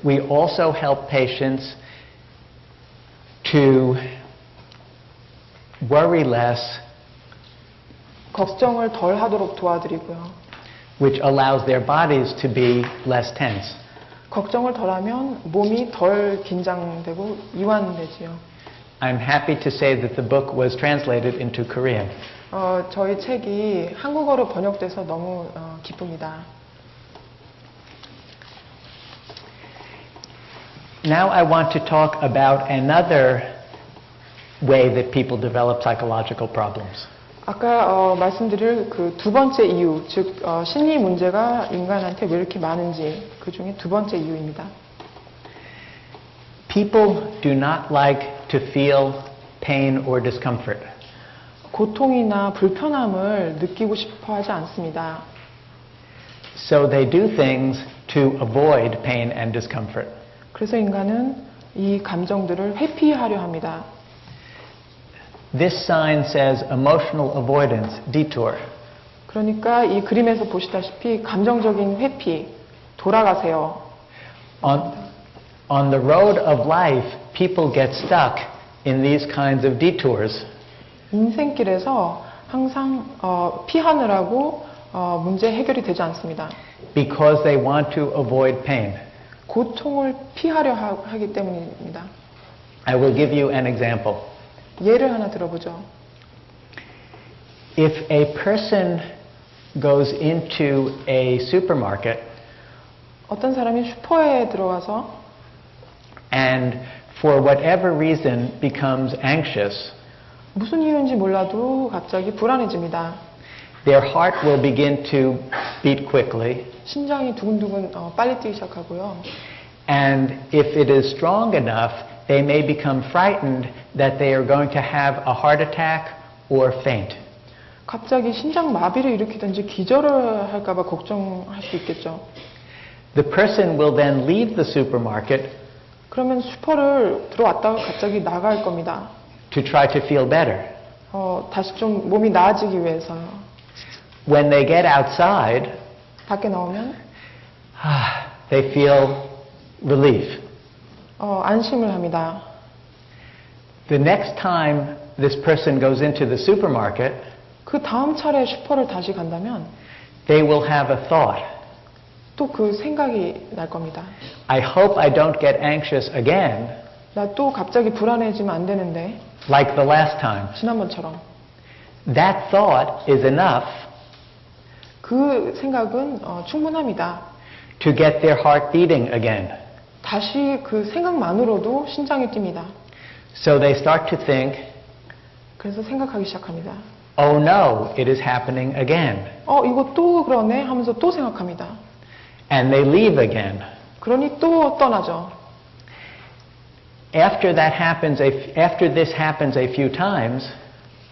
We also help patients to worry less, 걱정을 덜 하도록 도와드리고요. which allows their bodies to be less tense. 걱정을 덜하면 몸이 덜 긴장되고 이완되지요. I'm happy to say that the book was translated into Korean. 저희 책이 한국어로 번역돼서 너무 기쁩니다. Now I want to talk about another way that people develop psychological problems. 아까 말씀드릴 그 두 번째 이유, 즉 심리 문제가 인간한테 왜 이렇게 많은지 그 중에 두 번째 이유입니다. People do not like to feel pain or discomfort. 고통이나 불편함을 느끼고 싶어 하지 않습니다. So they do things to avoid pain and discomfort. 그래서 인간은 이 감정들을 회피하려 합니다. This sign says emotional avoidance, detour. 그러니까 이 그림에서 보시다시피 감정적인 회피, 돌아가세요. On the road of life, people get stuck in these kinds of detours. 인생길에서 항상 피하느라고 문제 해결이 되지 않습니다. Because they want to avoid pain. 고통을 피하려 하기 때문입니다. I will give you an example. 예를 하나 들어보죠. If a person goes into a supermarket 어떤 사람이 슈퍼에 들어가서 and for whatever reason becomes anxious, 무슨 이유인지 몰라도 갑자기 불안해집니다. their heart will begin to beat quickly. 심장이 두근두근 빨리 뛰기 시작하고요. And if it is strong enough, they may become frightened that they are going to have a heart attack or faint. 갑자기 심장 마비를 일으키든지 기절을 할까봐 걱정할 수 있겠죠. The person will then leave the supermarket 그러면 슈퍼를 들어왔다가 갑자기 나갈 겁니다. to try to feel better. 다시 좀 몸이 나아지기 위해서요. When they get outside, 밖에 나오면 they feel relief. 안심을 합니다. The next time this person goes into the supermarket, 그 다음 차례 슈퍼를 다시 간다면 they will have a thought. 또 그 생각이 날 겁니다. I hope I don't get anxious again, 나 또 갑자기 불안해지면 안 되는데 like the last time. 지난번처럼. That thought is enough 그 생각은 충분합니다. to get their heart beating again. 다시 그 생각만으로도 심장이 뜁니다. So they start to think, 그래서 생각하기 시작합니다. oh no, it is happening again. 이거 또 그러네 하면서 또 생각합니다. And they leave again. 그러니 또 떠나죠. After this happens a few times,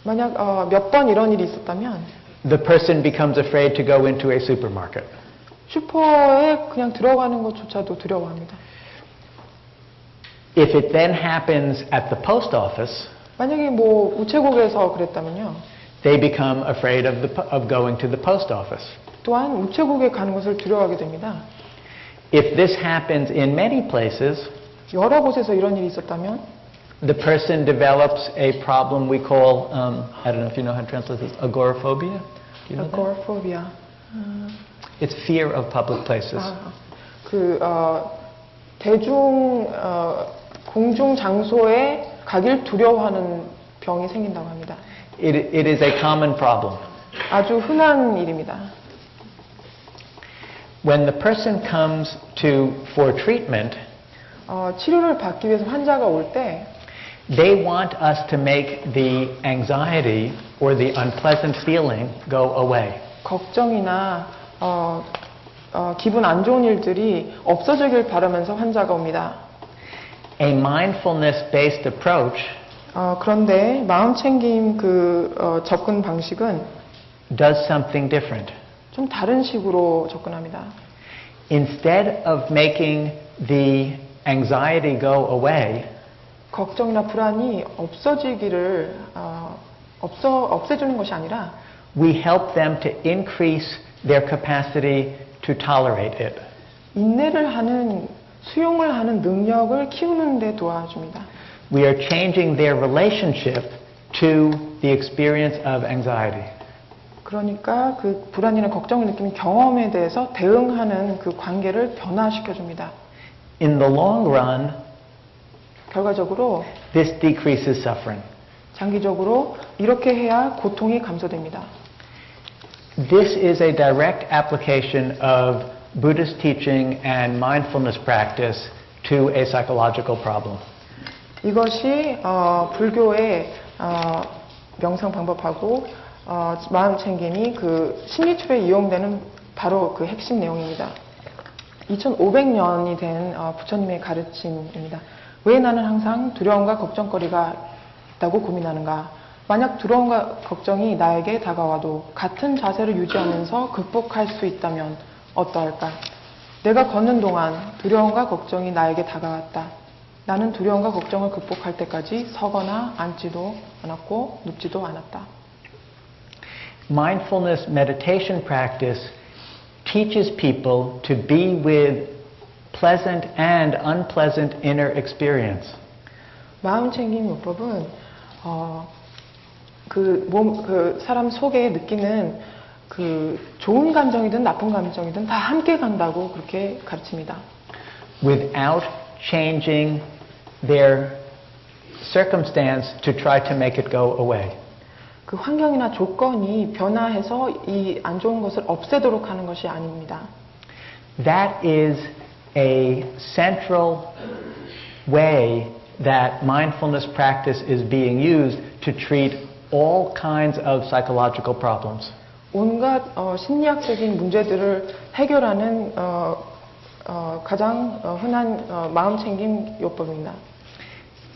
만약 몇 번 이런 일이 있었다면 the person becomes afraid to go into a supermarket. 슈퍼에 그냥 들어가는 것조차도 두려워합니다. If it then happens at the post office, 만약에 뭐 우체국에서 그랬다면요. they become afraid of going to the post office. 또한 우체국에 가는 것을 두려워하게 됩니다. If this happens in many places, 여러 곳에서 이런 일이 있었다면 the person develops a problem we call, I don't know if you know how to translate this, agoraphobia? Do you know that? agoraphobia. It's fear of public places. 공중 장소에 가길 두려워하는 병이 생긴다고 합니다. It is a common problem. 아주 흔한 일입니다. When the person comes for treatment, 치료를 받기 위해서 환자가 올 때 they want us to make the anxiety or the unpleasant feeling go away. 걱정이나 기분 안 좋은 일들이 없어지길 바라면서 환자가 옵니다. A mindfulness-based approach 그런데 마음챙김 접근 방식은 does something different. 좀 다른 식으로 접근합니다. Instead of making the anxiety go away, 걱정이나 불안이 없애주는 것이 아니라 we help them to increase their capacity to tolerate it. 인내를 하는, 수용을 하는 능력을 키우는 데 도와줍니다. We are changing their relationship to the experience of anxiety. 그러니까 그 불안이나 걱정을 느끼는 경험에 대해서 대응하는 그 관계를 변화시켜줍니다. In the long run, 결과적으로 this decreases suffering. 장기적으로 이렇게 해야 고통이 감소됩니다. This is a direct application of Buddhist teaching and mindfulness practice to a psychological problem. 이것이 불교의 명상 방법하고 마음 챙김이 그 심리치료에 이용되는 바로 그 핵심 내용입니다. 2500년이 된 부처님의 가르침입니다. 왜 나는 항상 두려움과 걱정거리가 있다고 고민하는가? 만약 두려움과 걱정이 나에게 다가와도 같은 자세를 유지하면서 극복할 수 있다면 어떠할까? 내가 걷는 동안 두려움과 걱정이 나에게 다가왔다. 나는 두려움과 걱정을 극복할 때까지 서거나 앉지도 않았고 눕지도 않았다. Mindfulness meditation practice teaches people to be with pleasant and unpleasant inner experience. 마음 챙김 요법은 그 사람 속에 느끼는 그 좋은 감정이든 나쁜 감정이든 다 함께 간다고 그렇게 가르칩니다. Without changing their circumstance to try to make it go away. 그 환경이나 조건이 변화해서 이 안 좋은 것을 없애도록 하는 것이 아닙니다. That is a central way that mindfulness practice is being used to treat all kinds of psychological problems. 온갖 심리학적인 문제들을 해결하는 가장 흔한 마음챙김 요법입니다.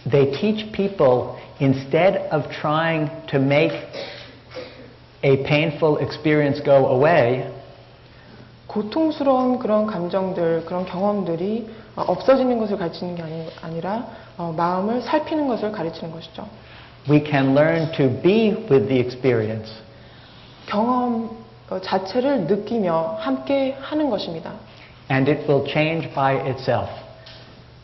They teach people instead of trying to make a painful experience go away, 고통스러운 그런 감정들, 그런 경험들이 없어지는 것을 가르치는 게 아니라 마음을 살피는 것을 가르치는 것이죠. we can learn to be with the experience. 경험 자체를 느끼며 함께 하는 것입니다. And it will change by itself.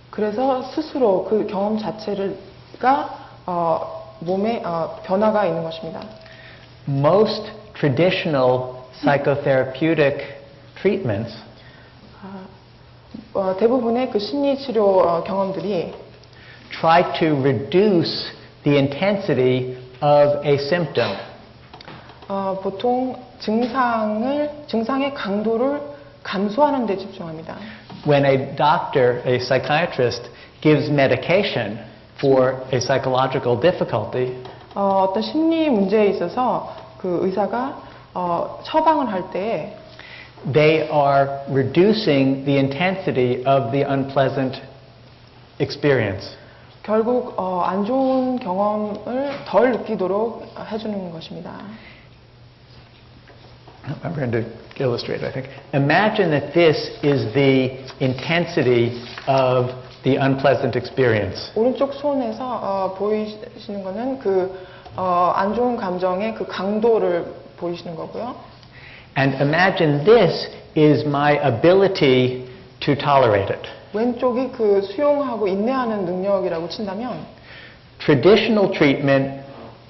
그래서 스스로 그 경험 자체가 몸에 변화가 있는 것입니다. Most traditional psychotherapeutic treatments 대부분의 그 심리치료 경험들이 try to reduce the intensity of a symptom. 보통 증상의 강도를 감소하는 데 집중합니다. When a doctor, a psychiatrist, gives medication for a psychological difficulty, 어떤 심리 문제에 있어서 그 의사가 처방을 할 때 they are reducing the intensity of the unpleasant experience. 결국 안 좋은 경험을 덜 느끼도록 해주는 것입니다. I'm going to illustrate, I think. Imagine that this is the intensity of the unpleasant experience. 오른쪽 손에서 보이시는 거는 그 안 좋은 감정의 그 강도를 보이시는 거고요. And imagine this is my ability to tolerate it. 왼쪽이 그 수용하고 인내하는 능력이라고 친다면 Traditional treatment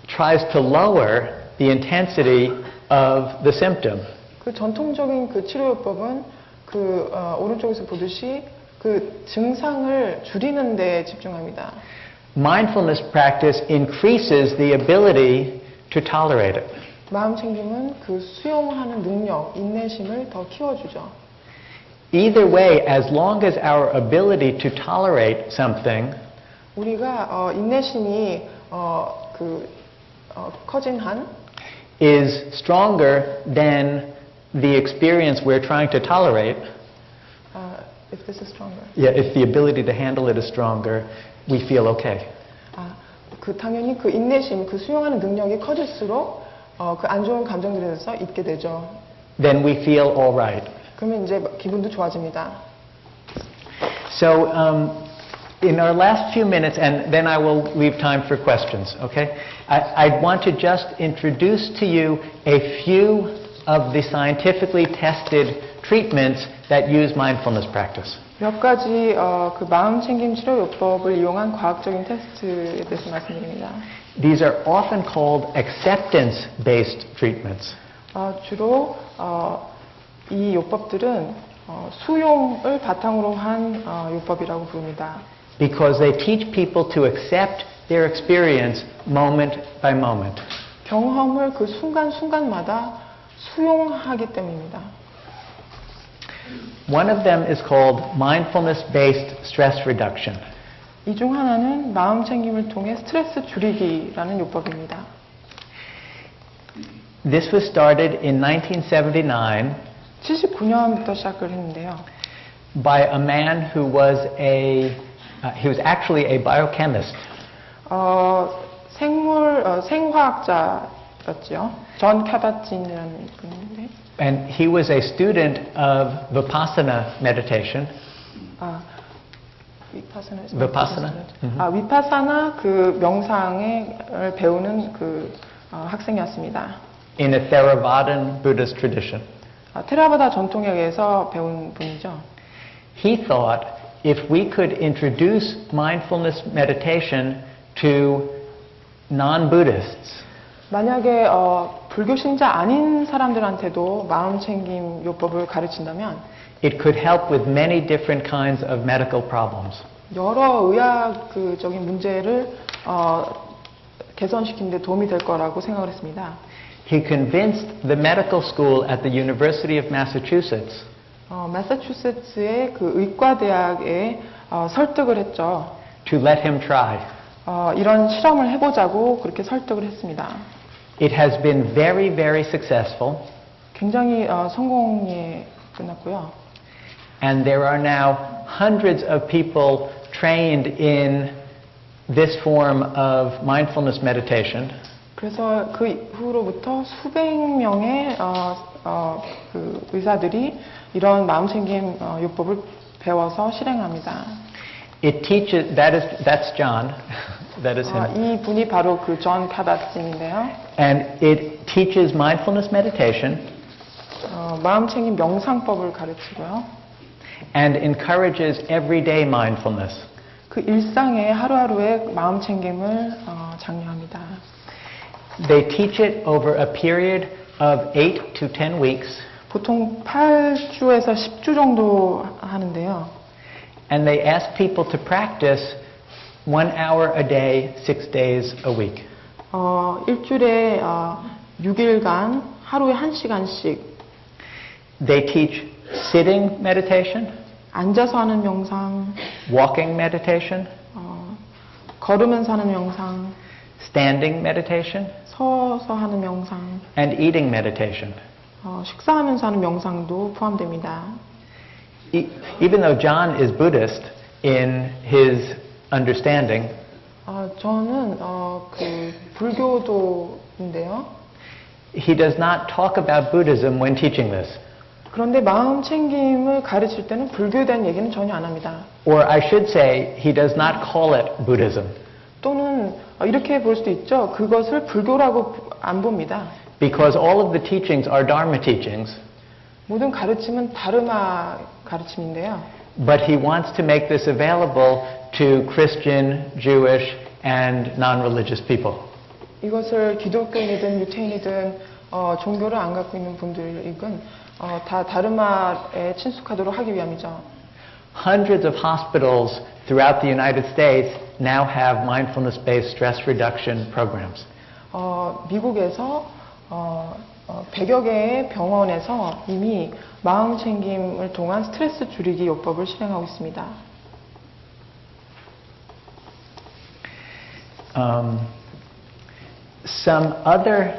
tries to lower the intensity of the symptom. 그 전통적인 그 치료요법은 그 오른쪽에서 보듯이 그 증상을 줄이는 데 집중합니다. Mindfulness practice increases the ability to tolerate it. 마음 챙김은 그 수용하는 능력, 인내심을 더 키워주죠. Either way, as long as our ability to tolerate something 우리가 인내심이 커진 한 is stronger than the experience we're trying to tolerate, if this is stronger. yeah, if the ability to handle it is stronger, we feel okay. 당연히 그 인내심, 그 수용하는 능력이 커질수록 그 안 좋은 감정들에 대해서 잊게 되죠. Then we feel all right. 그러면 이제 기분도 좋아집니다. So, in our last few minutes, and then I will leave time for questions, okay? I want to just introduce to you a few of the scientifically tested treatments that use mindfulness practice. 몇 가지 그 마음 챙김 치료 요법을 이용한 과학적인 테스트에 대해서 말씀드립니다. These are often called acceptance-based treatments. 주로 이 요법들은 수용을 바탕으로 한 요법이라고 부릅니다. Because they teach people to accept their experience moment by moment. 경험을 그 순간순간마다 수용하기 때문입니다. One of them is called mindfulness-based stress reduction. 이 중 하나는 마음 챙김을 통해 스트레스 줄이기라는 요법입니다. This was started in 1979 79년부터 시작을 했는데요. by a man who was he was actually a biochemist. 생화학자였죠. 존 카바틴이라는 분인데. And he was a student of Vipassana meditation. Vipassana. 위파사나 그 명상을 배우는 그 학생이었습니다. In a Theravadan Buddhist tradition. 테라바다 전통에 의해서 배운 분이죠. He thought if we could introduce mindfulness meditation to non-Buddhists, 만약에 불교 신자 아닌 사람들한테도 마음챙김 요법을 가르친다면 it could help with many different kinds of medical problems. 여러 의학적인 문제를 개선시키는 데 도움이 될 거라고 생각을 했습니다. He convinced the medical school at the University of Massachusetts 매사추세츠의 그 의과대학에 설득을 했죠. to let him try. 이런 실험을 해보자고 그렇게 설득을 했습니다. It has been very, very successful. 굉장히 성공에 끝났고요. And there are now hundreds of people trained in this form of mindfulness meditation. 그래서 그 이후로부터 수백 명의 그 의사들이 이런 마음챙김 요법을 배워서 실행합니다. It teaches, that's John. That is him. 이 분이 바로 그 존 카바틴인데요. And it teaches mindfulness meditation 마음챙김 명상법을 가르치고요. and encourages everyday mindfulness. 그 일상의 하루하루의 마음챙김을 장려합니다. They teach it over a period of 8 to 10 weeks. 보통 8주에서 10주 정도 하는데요. And they ask people to practice 1 hour a day, 6 days a week. 일주일에 6일간 하루에 1시간씩 They teach sitting meditation, 앉아서 하는 명상, walking meditation, 걸으면서 하는 명상, standing meditation, 서서 하는 명상, and eating meditation. 식사하면서 하는 명상도 포함됩니다. Even though John is Buddhist in his understanding, 저는 그 불교도인데요. he does not talk about Buddhism when teaching this. 그런데 마음챙김을 가르칠 때는 불교에 대한 얘기는 전혀 안 합니다. Or I should say, he does not call it Buddhism. 또는 이렇게 볼 수도 있죠. 그것을 불교라고 안 봅니다. Because all of the teachings are Dharma teachings. 모든 가르침은 다르마 가르침인데요. But he wants to make this available to Christian, Jewish, and non-religious people. 이것을 기독교인이든 유태인이든 종교를 안 갖고 있는 분들이건 다 다르마에 친숙하도록 하기 위함이죠. Hundreds of hospitals throughout the United States now have mindfulness-based stress reduction programs. 미국에서 100여 개의 병원에서 이미 마음챙김을 통한 스트레스 줄이기 요법을 실행하고 있습니다. Some other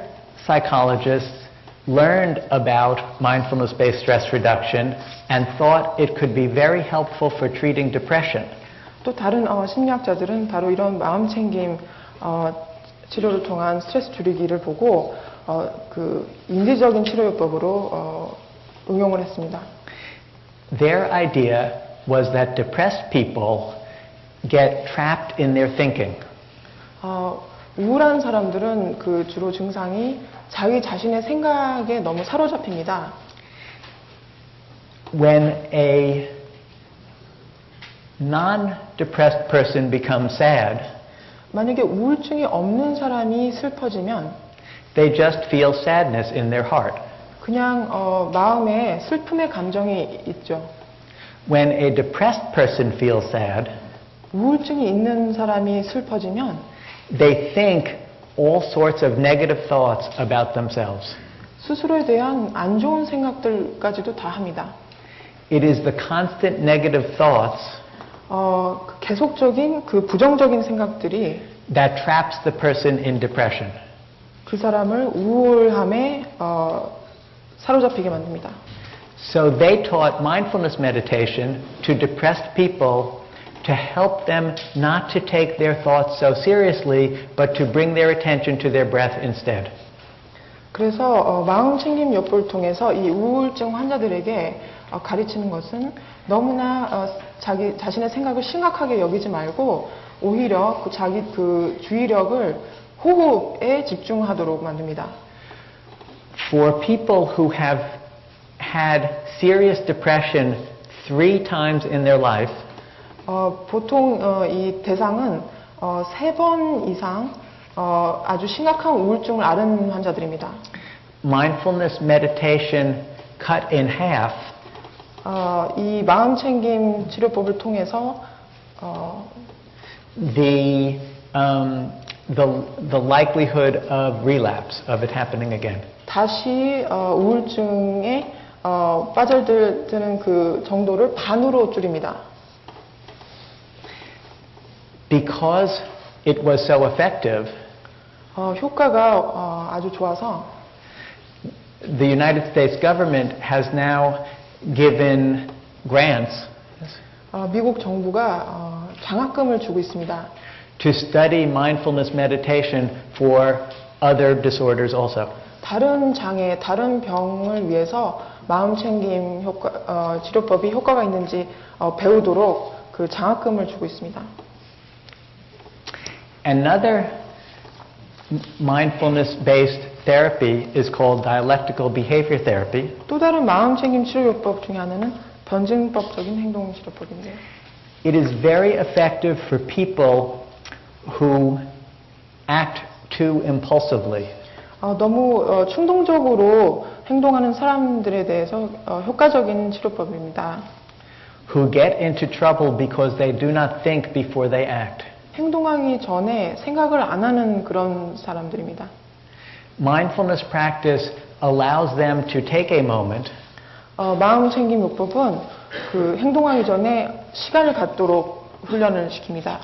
psychologists learned about mindfulness-based stress reduction and thought it could be very helpful for treating depression. 또 다른 심리학자들은 바로 이런 마음챙김 치료를 통한 스트레스 줄이기를 보고 그 인지적인 치료요법으로 응용을 했습니다. Their idea was that depressed people get trapped in their thinking. 우울한 사람들은 그 주로 증상이 자기 자신의 생각에 너무 사로잡힙니다. When a non-depressed person becomes sad, 만약에 우울증이 없는 사람이 슬퍼지면 they just feel sadness in their heart. 그냥 마음에 슬픔의 감정이 있죠. When a depressed person feels sad, 우울증이 있는 사람이 슬퍼지면 they think all sorts of negative thoughts about themselves. 스스로에 대한 안 좋은 생각들까지도 다 합니다. It is the constant negative thoughts 계속적인 그 부정적인 생각들이 that traps the person in depression. 그 사람을 우울함에 사로잡히게 만듭니다. So they taught mindfulness meditation to depressed people to help them not to take their thoughts so seriously, but to bring their attention to their breath instead. 그래서 마음챙김 요법을 통해서 이 우울증 환자들에게 가르치는 것은 너무나 자신의 생각을 심각하게 여기지 말고 오히려 자기 주의력을 호흡에 집중하도록 만듭니다. For people who have had serious depression 3 times in their life, 보통 이 대상은 3번 이상 아주 심각한 우울증을 앓은 환자들입니다. Mindfulness meditation cut in half 이 마음챙김 치료법을 통해서 the likelihood of relapse, of it happening again. 다시 우울증에 빠져드는 그 정도를 반으로 줄입니다. Because it was so effective, 효과가 아주 좋아서 the United States government has now given grants 미국 정부가 장학금을 주고 있습니다. to study mindfulness meditation for other disorders also. 다른 장애, 다른 병을 위해서 마음챙김 치료법이 효과가 있는지 배우도록 그 장학금을 주고 있습니다. Another mindfulness-based therapy is called dialectical behavior therapy. 또 다른 마음챙김 치료요법 중에 하나는 변증법적인 행동 치료법인데요. It is very effective for people who act too impulsively. 너무 충동적으로 행동하는 사람들에 대해서 효과적인 치료법입니다. Who get into trouble because they do not think before they act. 행동하기 전에 생각을 안 하는 그런 사람들입니다. Mindfulness practice allows them to take a moment 마음챙김 요법은 그 행동하기 전에 시간을 갖도록 훈련을 시킵니다.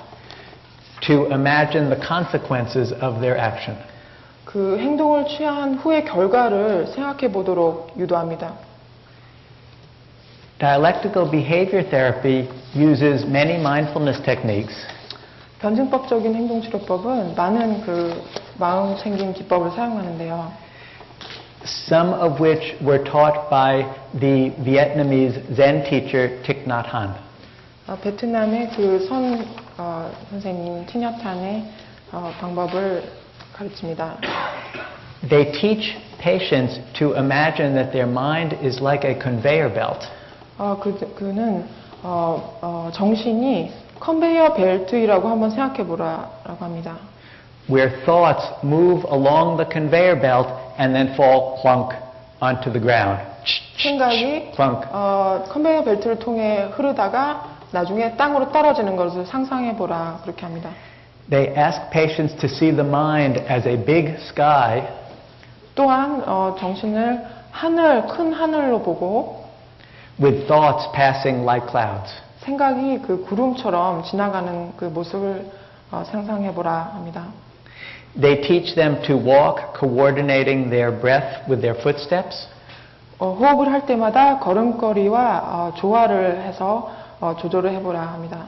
to imagine the consequences of their action. 그 행동을 취한 후의 결과를 생각해 보도록 유도합니다. Dialectical behavior therapy uses many mindfulness techniques. 변증법적인 행동치료법은 많은 그 마음챙김 기법을 사용하는데요. Some of which were taught by the Vietnamese Zen teacher Thich Nhat Hanh. 베트남의 그 선생님 티녀탄의 방법을 가르칩니다. They teach patients to imagine that their mind is like a conveyor belt. 그는 정신이 컨베이어 벨트라고 한번 생각해 보라라고 합니다. Where thoughts move along the conveyor belt and then fall clunk onto the ground. 생각이 clunk. 컨베이어 벨트를 통해 흐르다가 나중에 땅으로 떨어지는 것을 상상해 보라 그렇게 합니다. They ask patients to see the mind as a big sky. 또한 정신을 큰 하늘로 보고 with thoughts passing like clouds. 생각이 그 구름처럼 지나가는 그 모습을 상상해 보라 합니다. They teach them to walk, coordinating their breath with their footsteps. 호흡을 할 때마다 걸음걸이와 조화를 해서 조절을 해보라 합니다.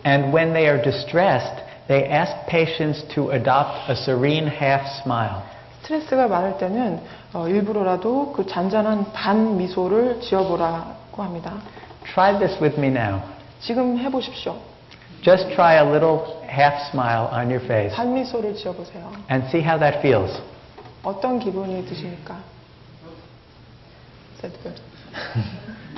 And when they are distressed, they ask patients to adopt a serene half smile. 스트레스가 많을 때는 일부러라도 그 잔잔한 반 미소를 지어보라고 합니다. Try this with me now. 지금 해보십시오. Just try a little half smile on your face 반 미소를 지어보세요. and see how that feels. 어떤 기분이 드십니까? That's good.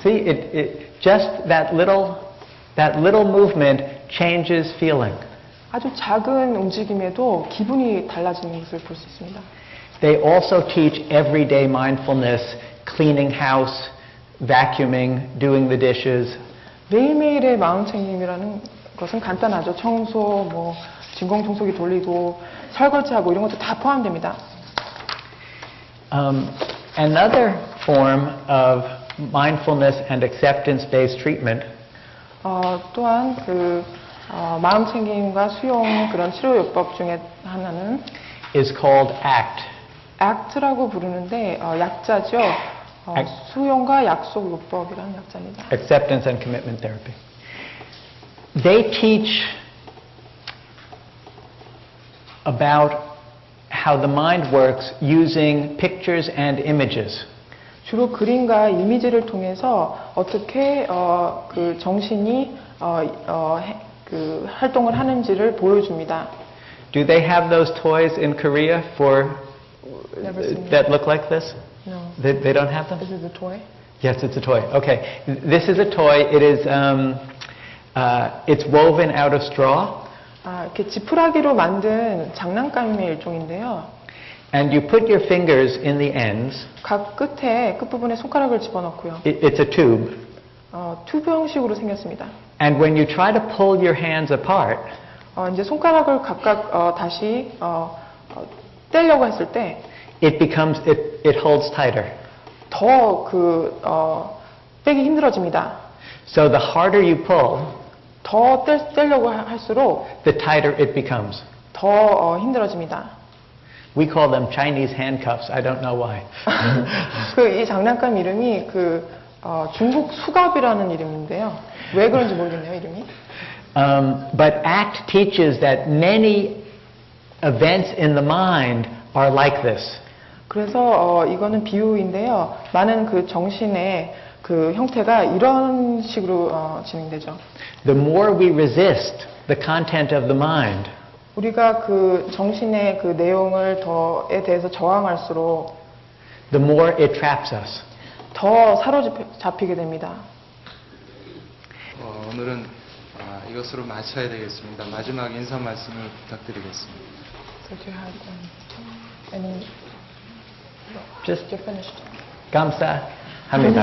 See, just that little movement changes feeling. 아주 작은 움직임에도 기분이 달라지는 것을 볼 수 있습니다. They also teach everyday mindfulness, cleaning house, vacuuming, doing the dishes. 매일매일의 마음챙김이라는 것은 간단하죠. 청소, 진공청소기 돌리고, 설거지하고 이런 것도 다 포함됩니다. Another form of mindfulness and acceptance-based treatment 또한 마음챙김과 수용 그런 치료요법 중에 하나는 is called ACT. act라고 부르는데 약자죠. 수용과 약속 요법이라는 약자입니다. Acceptance and Commitment Therapy. They teach about how the mind works using pictures and images. 주로 그림과 이미지를 통해서 어떻게 그 정신이 그 활동을 하는지를 보여줍니다. Do they have those toys in Korea for that look like this? No. They don't have them? This is a toy? Yes, it's a toy. Okay, this is a toy. It is it's woven out of straw. 이렇게 지푸라기로 만든 장난감의 일종인데요. And you put your fingers in the ends. 각 끝부분에 손가락을 집어넣고요. It's a tube. 튜브 형식으로 생겼습니다. And when you try to pull your hands apart, 이제 손가락을 각각 다시 떼려고 했을 때, it holds tighter. 더 빼기 힘들어집니다. So the harder you pull, 더 떼려고 할수록 the tighter it becomes. 더 힘들어집니다. We call them Chinese handcuffs. I don't know why. 이 장난감 이름이 중국 수갑이라는 이름인데요. 왜 그런지 모르겠네요, 이름이. But ACT teaches that many events in the mind are like this. 그래서 이거는 비유인데요. 많은 그 정신의 그 형태가 이런 식으로 진행되죠. The more we resist the content of the mind, 우리가 그 정신의 그 내용에 대해서 저항할수록 the more it traps us. 더 사로잡히게 됩니다. 오늘은 이것으로 마쳐야 되겠습니다. 마지막 인사 말씀을 부탁드리겠습니다. So do you have any? Just You're finished. 감사합니다.